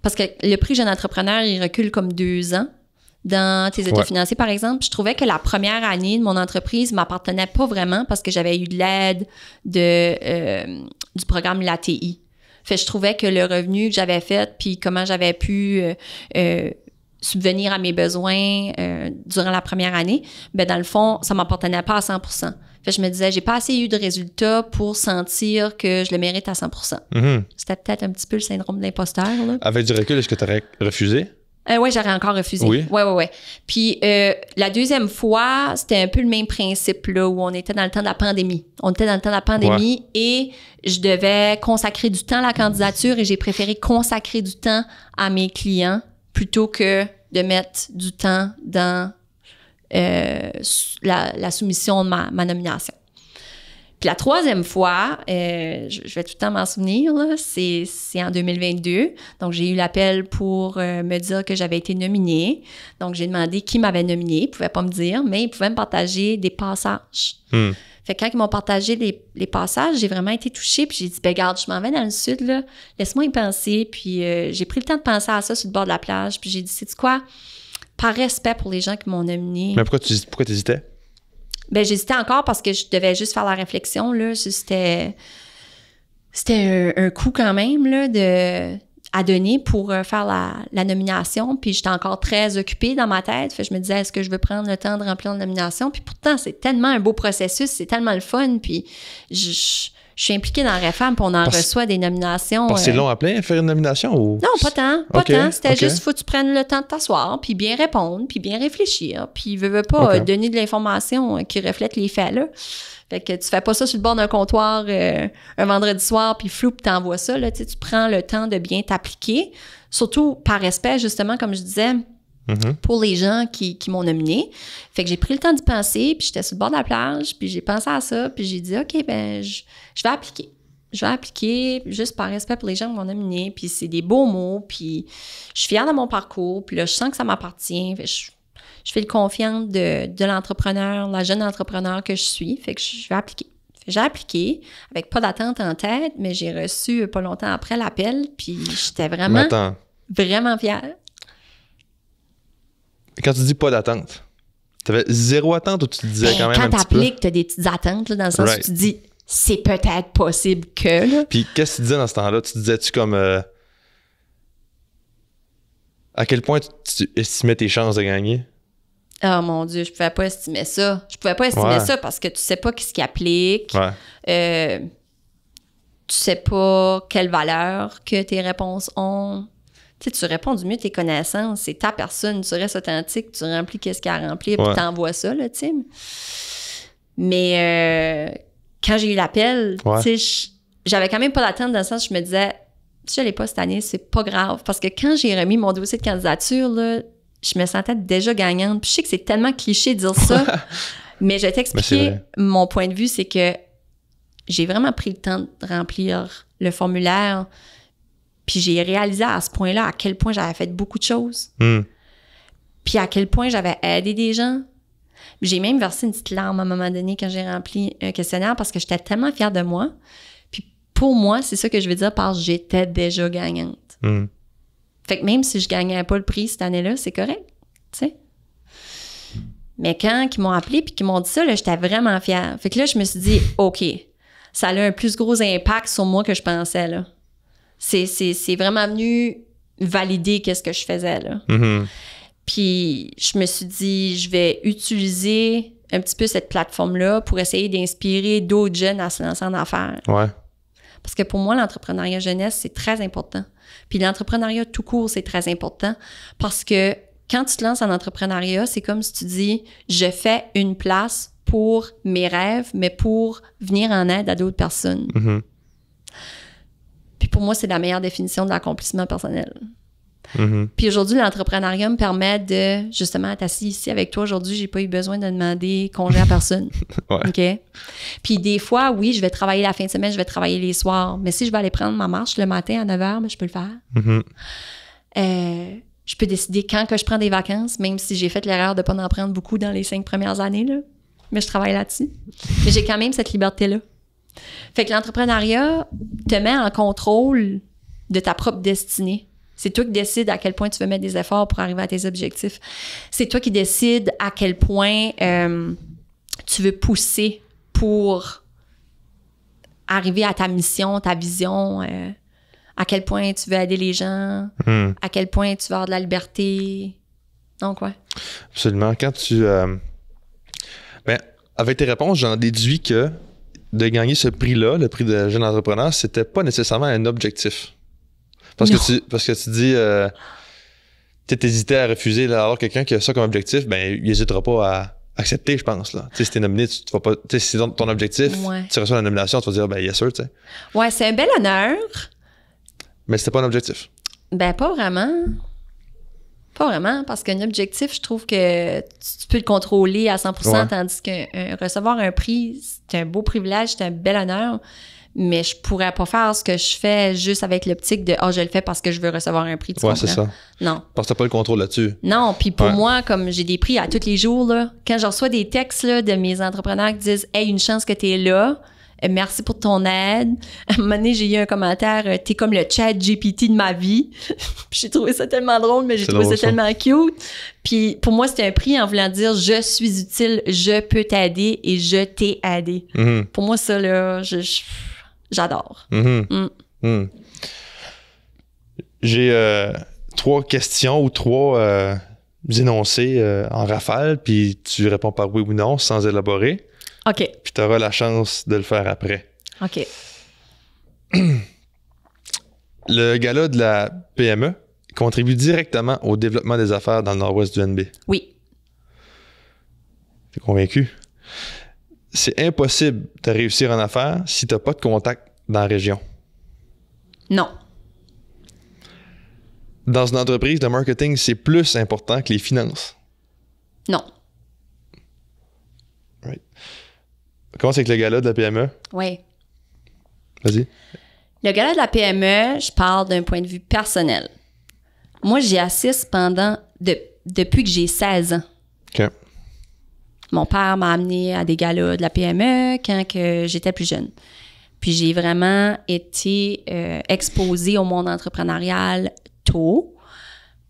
Parce que le prix jeune entrepreneur, il recule comme 2 ans dans tes états financiers, par exemple. Je trouvais que la première année de mon entreprise ne m'appartenait pas vraiment parce que j'avais eu de l'aide du programme LATI. Fait que je trouvais que le revenu que j'avais fait, puis comment j'avais pu subvenir à mes besoins durant la première année, ben dans le fond, ça ne m'appartenait pas à 100%. Fait que je me disais, j'ai pas assez eu de résultats pour sentir que je le mérite à 100%. C'était peut-être un petit peu le syndrome de l'imposteur. Là. Avec du recul, est-ce que tu aurais refusé? Oui, j'aurais encore refusé. Oui? Oui. Puis la deuxième fois, c'était un peu le même principe, là, où on était dans le temps de la pandémie. On était dans le temps de la pandémie et je devais consacrer du temps à la candidature et j'ai préféré consacrer du temps à mes clients plutôt que de mettre du temps dans la soumission de ma nomination. Puis la troisième fois, je vais tout le temps m'en souvenir, là, c'est en 2022. Donc, j'ai eu l'appel pour me dire que j'avais été nominée. Donc, j'ai demandé qui m'avait nominée. Ils ne pouvaient pas me dire, mais ils pouvaient me partager des passages. Fait que quand ils m'ont partagé les passages, j'ai vraiment été touchée. Puis j'ai dit, ben regarde, je m'en vais dans le sud, là. Laisse-moi y penser. Puis j'ai pris le temps de penser à ça sur le bord de la plage. Puis j'ai dit, sais-tu quoi? Par respect pour les gens qui m'ont nominée. Mais pourquoi tu hésitais? Ben j'hésitais encore parce que je devais juste faire la réflexion, là. C'était un coup quand même, là, à donner pour faire la nomination. Puis j'étais encore très occupée dans ma tête. Fait que je me disais, est-ce que je veux prendre le temps de remplir la nomination? Puis pourtant, c'est tellement un beau processus, c'est tellement le fun. Puis je suis impliquée dans REFAM, puis on en reçoit des nominations. Parce que c'est long à plein, faire une nomination? Ou... Non, pas tant. Pas tant. C'était juste, faut que tu prennes le temps de t'asseoir, puis bien répondre, puis bien réfléchir. Puis veux pas donner de l'information qui reflète les faits, là. Fait que tu fais pas ça sur le bord d'un comptoir un vendredi soir, puis flou, puis t'envoies ça, là. Tu prends le temps de bien t'appliquer, surtout par respect, justement, comme je disais, pour les gens qui m'ont nominé. Fait que j'ai pris le temps d'y penser, puis j'étais sur le bord de la plage, puis j'ai pensé à ça, puis j'ai dit, OK, ben je vais appliquer. Je vais appliquer juste par respect pour les gens qui m'ont nominé, puis c'est des beaux mots, puis je suis fière de mon parcours, puis là, je sens que ça m'appartient. Fait que je fais le confiance de l'entrepreneur, la jeune entrepreneur que je suis, fait que je vais appliquer. J'ai appliqué avec pas d'attente en tête, mais j'ai reçu pas longtemps après l'appel, puis j'étais vraiment fière. Quand tu dis pas d'attente, t'avais 0 attente ou tu te disais quand même un petit peu? Quand t'appliques, t'as des petites attentes, là, dans le sens où tu te dis, c'est peut-être possible que, là. Puis qu'est-ce que tu disais dans ce temps-là? Tu disais-tu comme... à quel point tu estimais tes chances de gagner? Oh mon Dieu, je pouvais pas estimer ça. Je pouvais pas estimer ça parce que tu sais pas ce qui applique. Tu sais pas quelle valeur que tes réponses ont. Tu sais, tu réponds du mieux de tes connaissances. C'est ta personne, tu restes authentique, tu remplis qu'est-ce qu'il y a à remplir, puis t'envoies ça, là, tu sais. Mais quand j'ai eu l'appel, Ouais. tu sais, j'avais quand même pas d'attente dans le sens où je me disais, si je l'ai pas cette année, c'est pas grave. Parce que quand j'ai remis mon dossier de candidature, là, je me sentais déjà gagnante. Puis je sais que c'est tellement cliché de dire ça, mais je vais t'expliquer mon point de vue, c'est que j'ai vraiment pris le temps de remplir le formulaire, puis j'ai réalisé à ce point-là à quel point j'avais fait beaucoup de choses, puis à quel point j'avais aidé des gens. J'ai même versé une petite larme à un moment donné quand j'ai rempli un questionnaire parce que j'étais tellement fière de moi. Puis pour moi, c'est ça que je veux dire par « j'étais déjà gagnante ». Fait que même si je gagnais pas le prix cette année-là, c'est correct, tu sais. Mais quand ils m'ont appelé puis qu'ils m'ont dit ça, là, j'étais vraiment fière. Fait que là, je me suis dit « OK, ça a un plus gros impact sur moi que je pensais, là. » C'est vraiment venu valider qu'est-ce que je faisais, là. Puis je me suis dit, je vais utiliser un petit peu cette plateforme-là pour essayer d'inspirer d'autres jeunes à se lancer en affaires. Ouais. Parce que pour moi, l'entrepreneuriat jeunesse, c'est très important. Puis l'entrepreneuriat tout court, c'est très important parce que quand tu te lances en entrepreneuriat, c'est comme si tu dis, je fais une place pour mes rêves, mais pour venir en aide à d'autres personnes. Puis pour moi, c'est la meilleure définition de l'accomplissement personnel. Puis aujourd'hui, l'entrepreneuriat me permet de, justement, être assis ici avec toi aujourd'hui, j'ai pas eu besoin de demander congé à personne. Ouais. OK? Puis des fois, oui, je vais travailler la fin de semaine, je vais travailler les soirs, mais si je vais aller prendre ma marche le matin à 9h, ben, je peux le faire. Je peux décider quand que je prends des vacances, même si j'ai fait l'erreur de pas en prendre beaucoup dans les 5 premières années, là. Mais je travaille là-dessus. Mais j'ai quand même cette liberté-là. Fait que l'entrepreneuriat te met en contrôle de ta propre destinée. C'est toi qui décides à quel point tu veux mettre des efforts pour arriver à tes objectifs. C'est toi qui décides à quel point tu veux pousser pour arriver à ta mission, ta vision, à quel point tu veux aider les gens, à quel point tu veux avoir de la liberté. Donc, ouais. Absolument. Quand tu... avec tes réponses, j'en déduis que de gagner ce prix-là, le prix de jeune entrepreneur, c'était pas nécessairement un objectif. Parce que tu dis, tu hésitais à refuser, là, alors quelqu'un qui a ça comme objectif, ben, il n'hésitera pas à accepter, je pense, là. Tu sais, si t'es nominé, tu vas pas, tu sais, si c'est ton objectif, tu reçois la nomination, tu vas dire, ben, yes sir, tu sais. Ouais, c'est un bel honneur. Mais c'était pas un objectif. Ben, pas vraiment. Pas vraiment, parce qu'un objectif, je trouve que tu peux le contrôler à 100%, tandis que recevoir un prix, c'est un beau privilège, c'est un bel honneur. Mais je pourrais pas faire ce que je fais juste avec l'optique de « je le fais parce que je veux recevoir un prix », tu comprends? C'est ça. Non. Parce que t'as pas le contrôle là-dessus. Non, puis pour moi, comme j'ai des prix à tous les jours, là, quand je reçois des textes là, de mes entrepreneurs qui disent « Hey, une chance que t'es là, merci pour ton aide. » À un moment donné, j'ai eu un commentaire « T'es comme le chat GPT de ma vie. » J'ai trouvé ça tellement drôle, mais j'ai trouvé ça tellement cute. Puis pour moi, c'était un prix en voulant dire « Je suis utile, je peux t'aider et je t'ai aidé. » Pour moi, ça, là, j'adore. J'ai 3 questions ou 3 énoncés en rafale, puis tu réponds par oui ou non sans élaborer. OK. Puis tu auras la chance de le faire après. OK. Le gala de la PME contribue directement au développement des affaires dans le nord-ouest du NB. Oui. T'es convaincu? C'est impossible de réussir en affaires si tu n'as pas de contact dans la région. Non. Dans une entreprise, le marketing, c'est plus important que les finances. Non. Right. Comment c'est avec le gala de la PME? Oui. Vas-y. Le gala de la PME, je parle d'un point de vue personnel. Moi, j'y assiste depuis que j'ai 16 ans. OK. Mon père m'a amené à des galas de la PME quand que j'étais plus jeune. Puis j'ai vraiment été exposée au monde entrepreneurial tôt,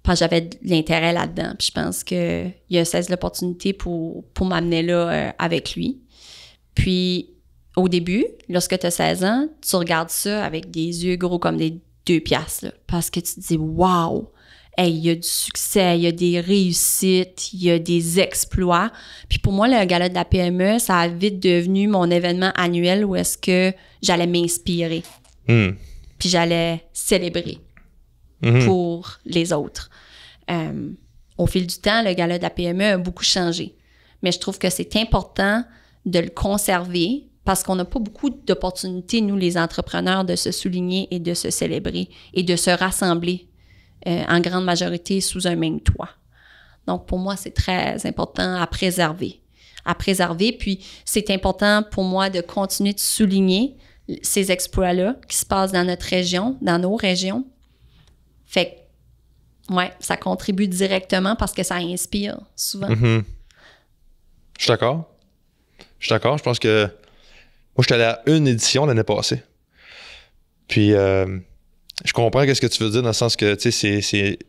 parce que j'avais de l'intérêt là-dedans. Puis je pense qu'il a saisi l'opportunité pour m'amener là avec lui. Puis au début, lorsque tu as 16 ans, tu regardes ça avec des yeux gros comme des 2 piastres, là, parce que tu te dis « Wow! » Hey, il y a du succès, il y a des réussites, il y a des exploits. Puis pour moi, le gala de la PME, ça a vite devenu mon événement annuel où est-ce que j'allais m'inspirer. Puis j'allais célébrer pour les autres. Au fil du temps, le gala de la PME a beaucoup changé. Mais je trouve que c'est important de le conserver parce qu'on n'a pas beaucoup d'opportunités, nous, les entrepreneurs, de se souligner et de se célébrer et de se rassembler en grande majorité sous un même toit. Donc, pour moi, c'est très important à préserver. Puis c'est important pour moi de continuer de souligner ces exploits-là qui se passent dans notre région, dans nos régions. Fait que, ouais, ça contribue directement parce que ça inspire souvent. Mm-hmm. Je suis d'accord. Je pense que moi, j'étais allé à une édition l'année passée. Puis, je comprends ce que tu veux dire dans le sens que, tu sais, c'est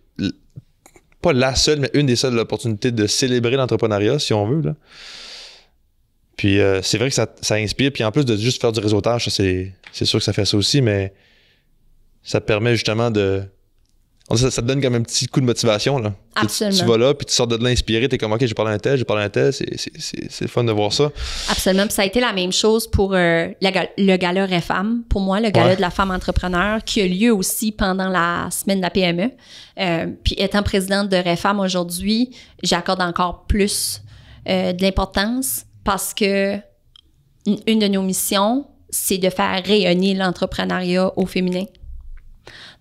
pas la seule, mais une des seules opportunités de célébrer l'entrepreneuriat, si on veut, là. Puis, c'est vrai que ça inspire. Puis, en plus de juste faire du réseautage, c'est sûr que ça fait ça aussi, mais ça te permet justement de... Ça te donne comme un petit coup de motivation, là. Absolument. Tu vas là, puis tu sors de là inspiré, t'es comme, OK, j'ai parlé à un tel, c'est le fun de voir ça. Absolument. Puis ça a été la même chose pour le gala REFAM, pour moi, le gala de la femme entrepreneur, qui a lieu aussi pendant la semaine de la PME. Puis étant présidente de REFAM aujourd'hui, j'accorde encore plus de l'importance parce que une de nos missions, c'est de faire rayonner l'entrepreneuriat au féminin.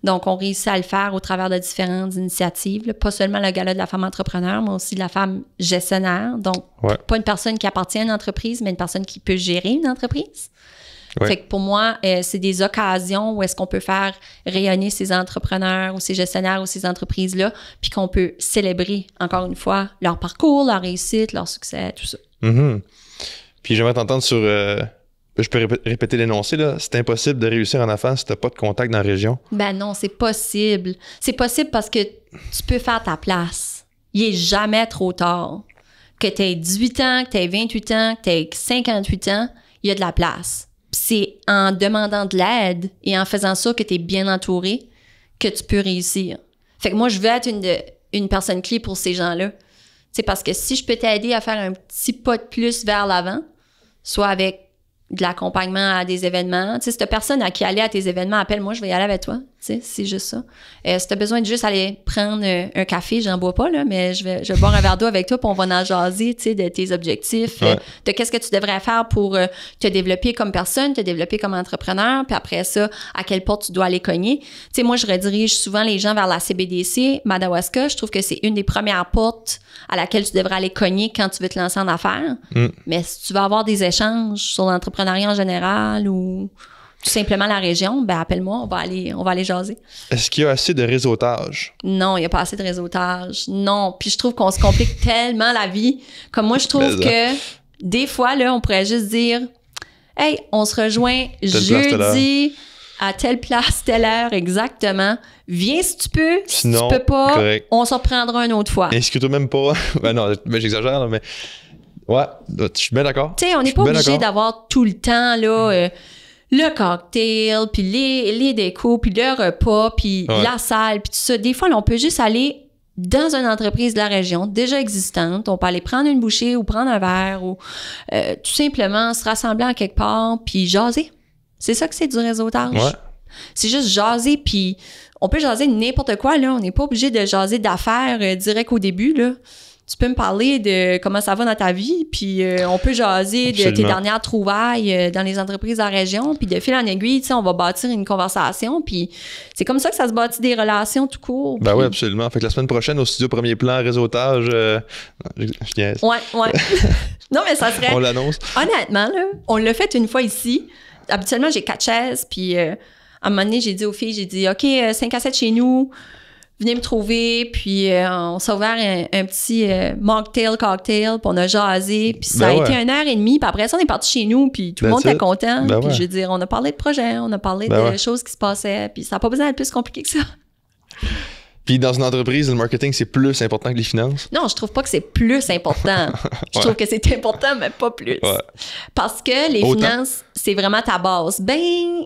Donc, on réussit à le faire au travers de différentes initiatives, là. Pas seulement le gala de la femme entrepreneur, mais aussi de la femme gestionnaire. Donc, pas une personne qui appartient à une entreprise, mais une personne qui peut gérer une entreprise. Ouais. Fait que pour moi, c'est des occasions où est-ce qu'on peut faire rayonner ces entrepreneurs ou ces gestionnaires ou ces entreprises-là, puis qu'on peut célébrer, encore une fois, leur parcours, leur réussite, leur succès, tout ça. Mm-hmm. Puis j'aimerais t'entendre sur... je peux répéter l'énoncé, là. C'est impossible de réussir en affaires si tu n'as pas de contact dans la région. Ben non, c'est possible. C'est possible parce que tu peux faire ta place. Il n'est jamais trop tard. Que tu aies 18 ans, que tu aies 28 ans, que tu aies 58 ans, il y a de la place. Puis c'est en demandant de l'aide et en faisant ça que tu es bien entouré que tu peux réussir. Fait que moi, je veux être une personne clé pour ces gens-là. C'est parce que si je peux t'aider à faire un petit pas de plus vers l'avant, soit avec de l'accompagnement à des événements. Tu sais, si t'as personne à qui aller à tes événements, appelle-moi, je vais y aller avec toi. Tu sais, c'est juste ça. Si t'as besoin de juste aller prendre un café, j'en bois pas, là, mais je vais boire un verre d'eau avec toi, puis on va en jaser, tu sais, de tes objectifs, de qu'est-ce que tu devrais faire pour te développer comme personne, te développer comme entrepreneur, puis après ça, à quelle porte tu dois aller cogner. Tu sais, moi, je redirige souvent les gens vers la CBDC, Madawaska. Je trouve que c'est une des premières portes à laquelle tu devrais aller cogner quand tu veux te lancer en affaires. Mais si tu veux avoir des échanges sur l'entrepreneuriat en général ou tout simplement la région, ben appelle-moi, on va aller jaser. Est-ce qu'il y a assez de réseautage? Non, il n'y a pas assez de réseautage. Non. Puis je trouve qu'on se complique tellement la vie. Comme moi, je trouve que des fois, là, on pourrait juste dire « Hey, on se rejoint jeudi à telle place, telle heure, exactement. Viens si tu peux. Sinon, si tu peux pas, correct. On s'en reprendra une autre fois. » Inscris-toi même pas. Ben non, j'exagère, là, mais... Ouais, je suis bien d'accord. Tu sais, on n'est pas obligé d'avoir tout le temps, là, le cocktail, puis les décos, puis le repas, puis la salle, puis tout ça. Des fois, là, on peut juste aller dans une entreprise de la région déjà existante. On peut aller prendre une bouchée ou prendre un verre ou tout simplement se rassembler en quelque part, puis jaser. C'est ça que c'est du réseautage. Ouais. C'est juste jaser, puis on peut jaser de n'importe quoi, là. On n'est pas obligé de jaser d'affaires direct au début, là. Tu peux me parler de comment ça va dans ta vie, puis on peut jaser de tes dernières trouvailles dans les entreprises de la région, puis de fil en aiguille, tu sais, on va bâtir une conversation, puis c'est comme ça que ça se bâtit des relations tout court. Ben oui, absolument. Fait que la semaine prochaine, au studio Premier Plan, réseautage, je niaise. Ouais. Non, mais ça serait... On l'annonce. Honnêtement, là, on l'a fait une fois ici. Habituellement, j'ai 4 chaises, puis à un moment donné, j'ai dit aux filles, OK, 5 à 7 chez nous, venez me trouver, puis on s'est ouvert un petit mocktail, cocktail, puis on a jasé, puis ça a été 1h30, puis après ça, on est parti chez nous, puis tout le monde était content, puis je veux dire, on a parlé de projets, on a parlé de choses qui se passaient, puis ça n'a pas besoin d'être plus compliqué que ça. Puis dans une entreprise, le marketing, c'est plus important que les finances? Non, je trouve pas que c'est plus important. Je trouve que c'est important, mais pas plus. Ouais. Parce que les finances, c'est vraiment ta base. Ben...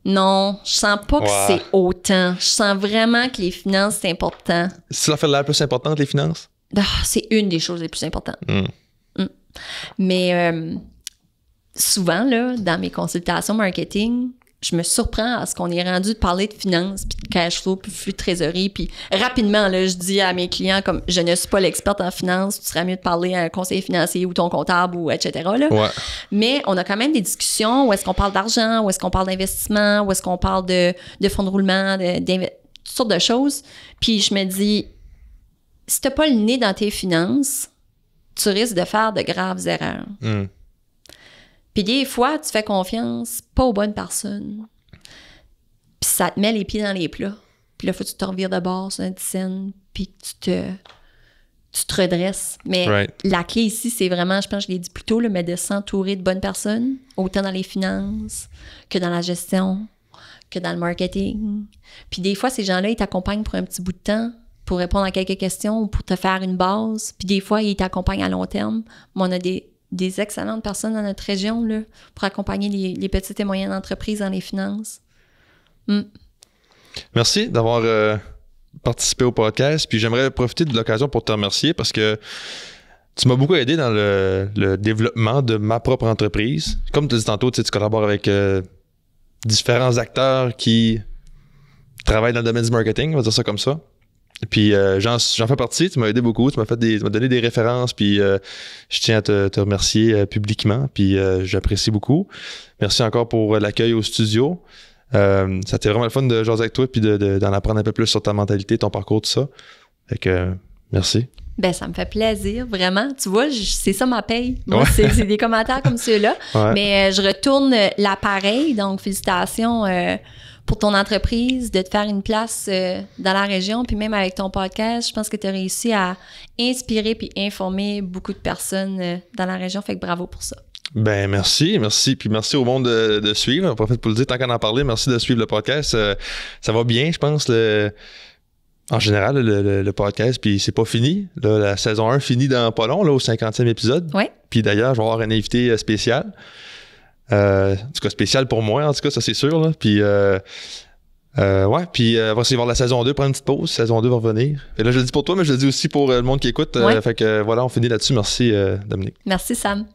Non, je sens pas que c'est autant. Je sens vraiment que les finances, c'est important. C'est l'affaire la plus importante, les finances? C'est une des choses les plus importantes. Mais souvent, là, dans mes consultations marketing, je me surprends à ce qu'on est rendu de parler de finances, puis de cash flow, puis de flux de trésorerie, puis rapidement, là, je dis à mes clients, comme je ne suis pas l'experte en finance, tu serais mieux de parler à un conseiller financier ou ton comptable, ou etc. Là. Ouais. Mais on a quand même des discussions où est-ce qu'on parle d'argent, où est-ce qu'on parle d'investissement, où est-ce qu'on parle de fonds de roulement, toutes sortes de choses. Puis je me dis, si t'as pas le nez dans tes finances, tu risques de faire de graves erreurs. Puis des fois, tu fais confiance pas aux bonnes personnes. Puis ça te met les pieds dans les plats. Puis là, il faut que tu te revires de bord sur une scène, puis que tu te redresses. Mais la clé ici, c'est vraiment, je pense que je l'ai dit plus tôt, mais de s'entourer de bonnes personnes, autant dans les finances que dans la gestion, que dans le marketing. Puis des fois, ces gens-là, ils t'accompagnent pour un petit bout de temps pour répondre à quelques questions ou pour te faire une base. Puis des fois, ils t'accompagnent à long terme. Mais on a des excellentes personnes dans notre région là, pour accompagner les petites et moyennes entreprises dans les finances. Merci d'avoir participé au podcast. Puis j'aimerais profiter de l'occasion pour te remercier parce que tu m'as beaucoup aidé dans le développement de ma propre entreprise. Comme tu as dit tantôt, tu collabores avec différents acteurs qui travaillent dans le domaine du marketing, on va dire ça comme ça. Puis j'en fais partie, tu m'as aidé beaucoup, tu m'as donné des références, puis je tiens à te remercier publiquement, puis j'apprécie beaucoup. Merci encore pour l'accueil au studio. Ça a été vraiment le fun de jaser avec toi, puis d'en apprendre un peu plus sur ta mentalité, ton parcours, tout ça. Fait que merci. Ben ça me fait plaisir, vraiment. Tu vois, c'est ça ma paye. Moi, c'est des commentaires comme ceux-là. Ouais. Mais je retourne l'appareil, donc félicitations pour ton entreprise, de te faire une place dans la région, puis même avec ton podcast, je pense que tu as réussi à inspirer puis informer beaucoup de personnes dans la région, fait que bravo pour ça. Ben merci, puis merci au monde de suivre. On profite pour le dire, tant qu'on en parlait, merci de suivre le podcast. Ça va bien, je pense, en général, le podcast, puis c'est pas fini. Là, la saison 1 finit dans pas long, là, au 50e épisode. Oui. Puis d'ailleurs, je vais avoir un invité spécial. En tout cas, spécial pour moi, en tout cas, ça c'est sûr. Là. Puis, puis on va essayer de voir la saison 2, prendre une petite pause. Saison 2 va revenir. Et là, je le dis pour toi, mais je le dis aussi pour le monde qui écoute. Fait que voilà, on finit là-dessus. Merci, Dominique. Merci, Sam.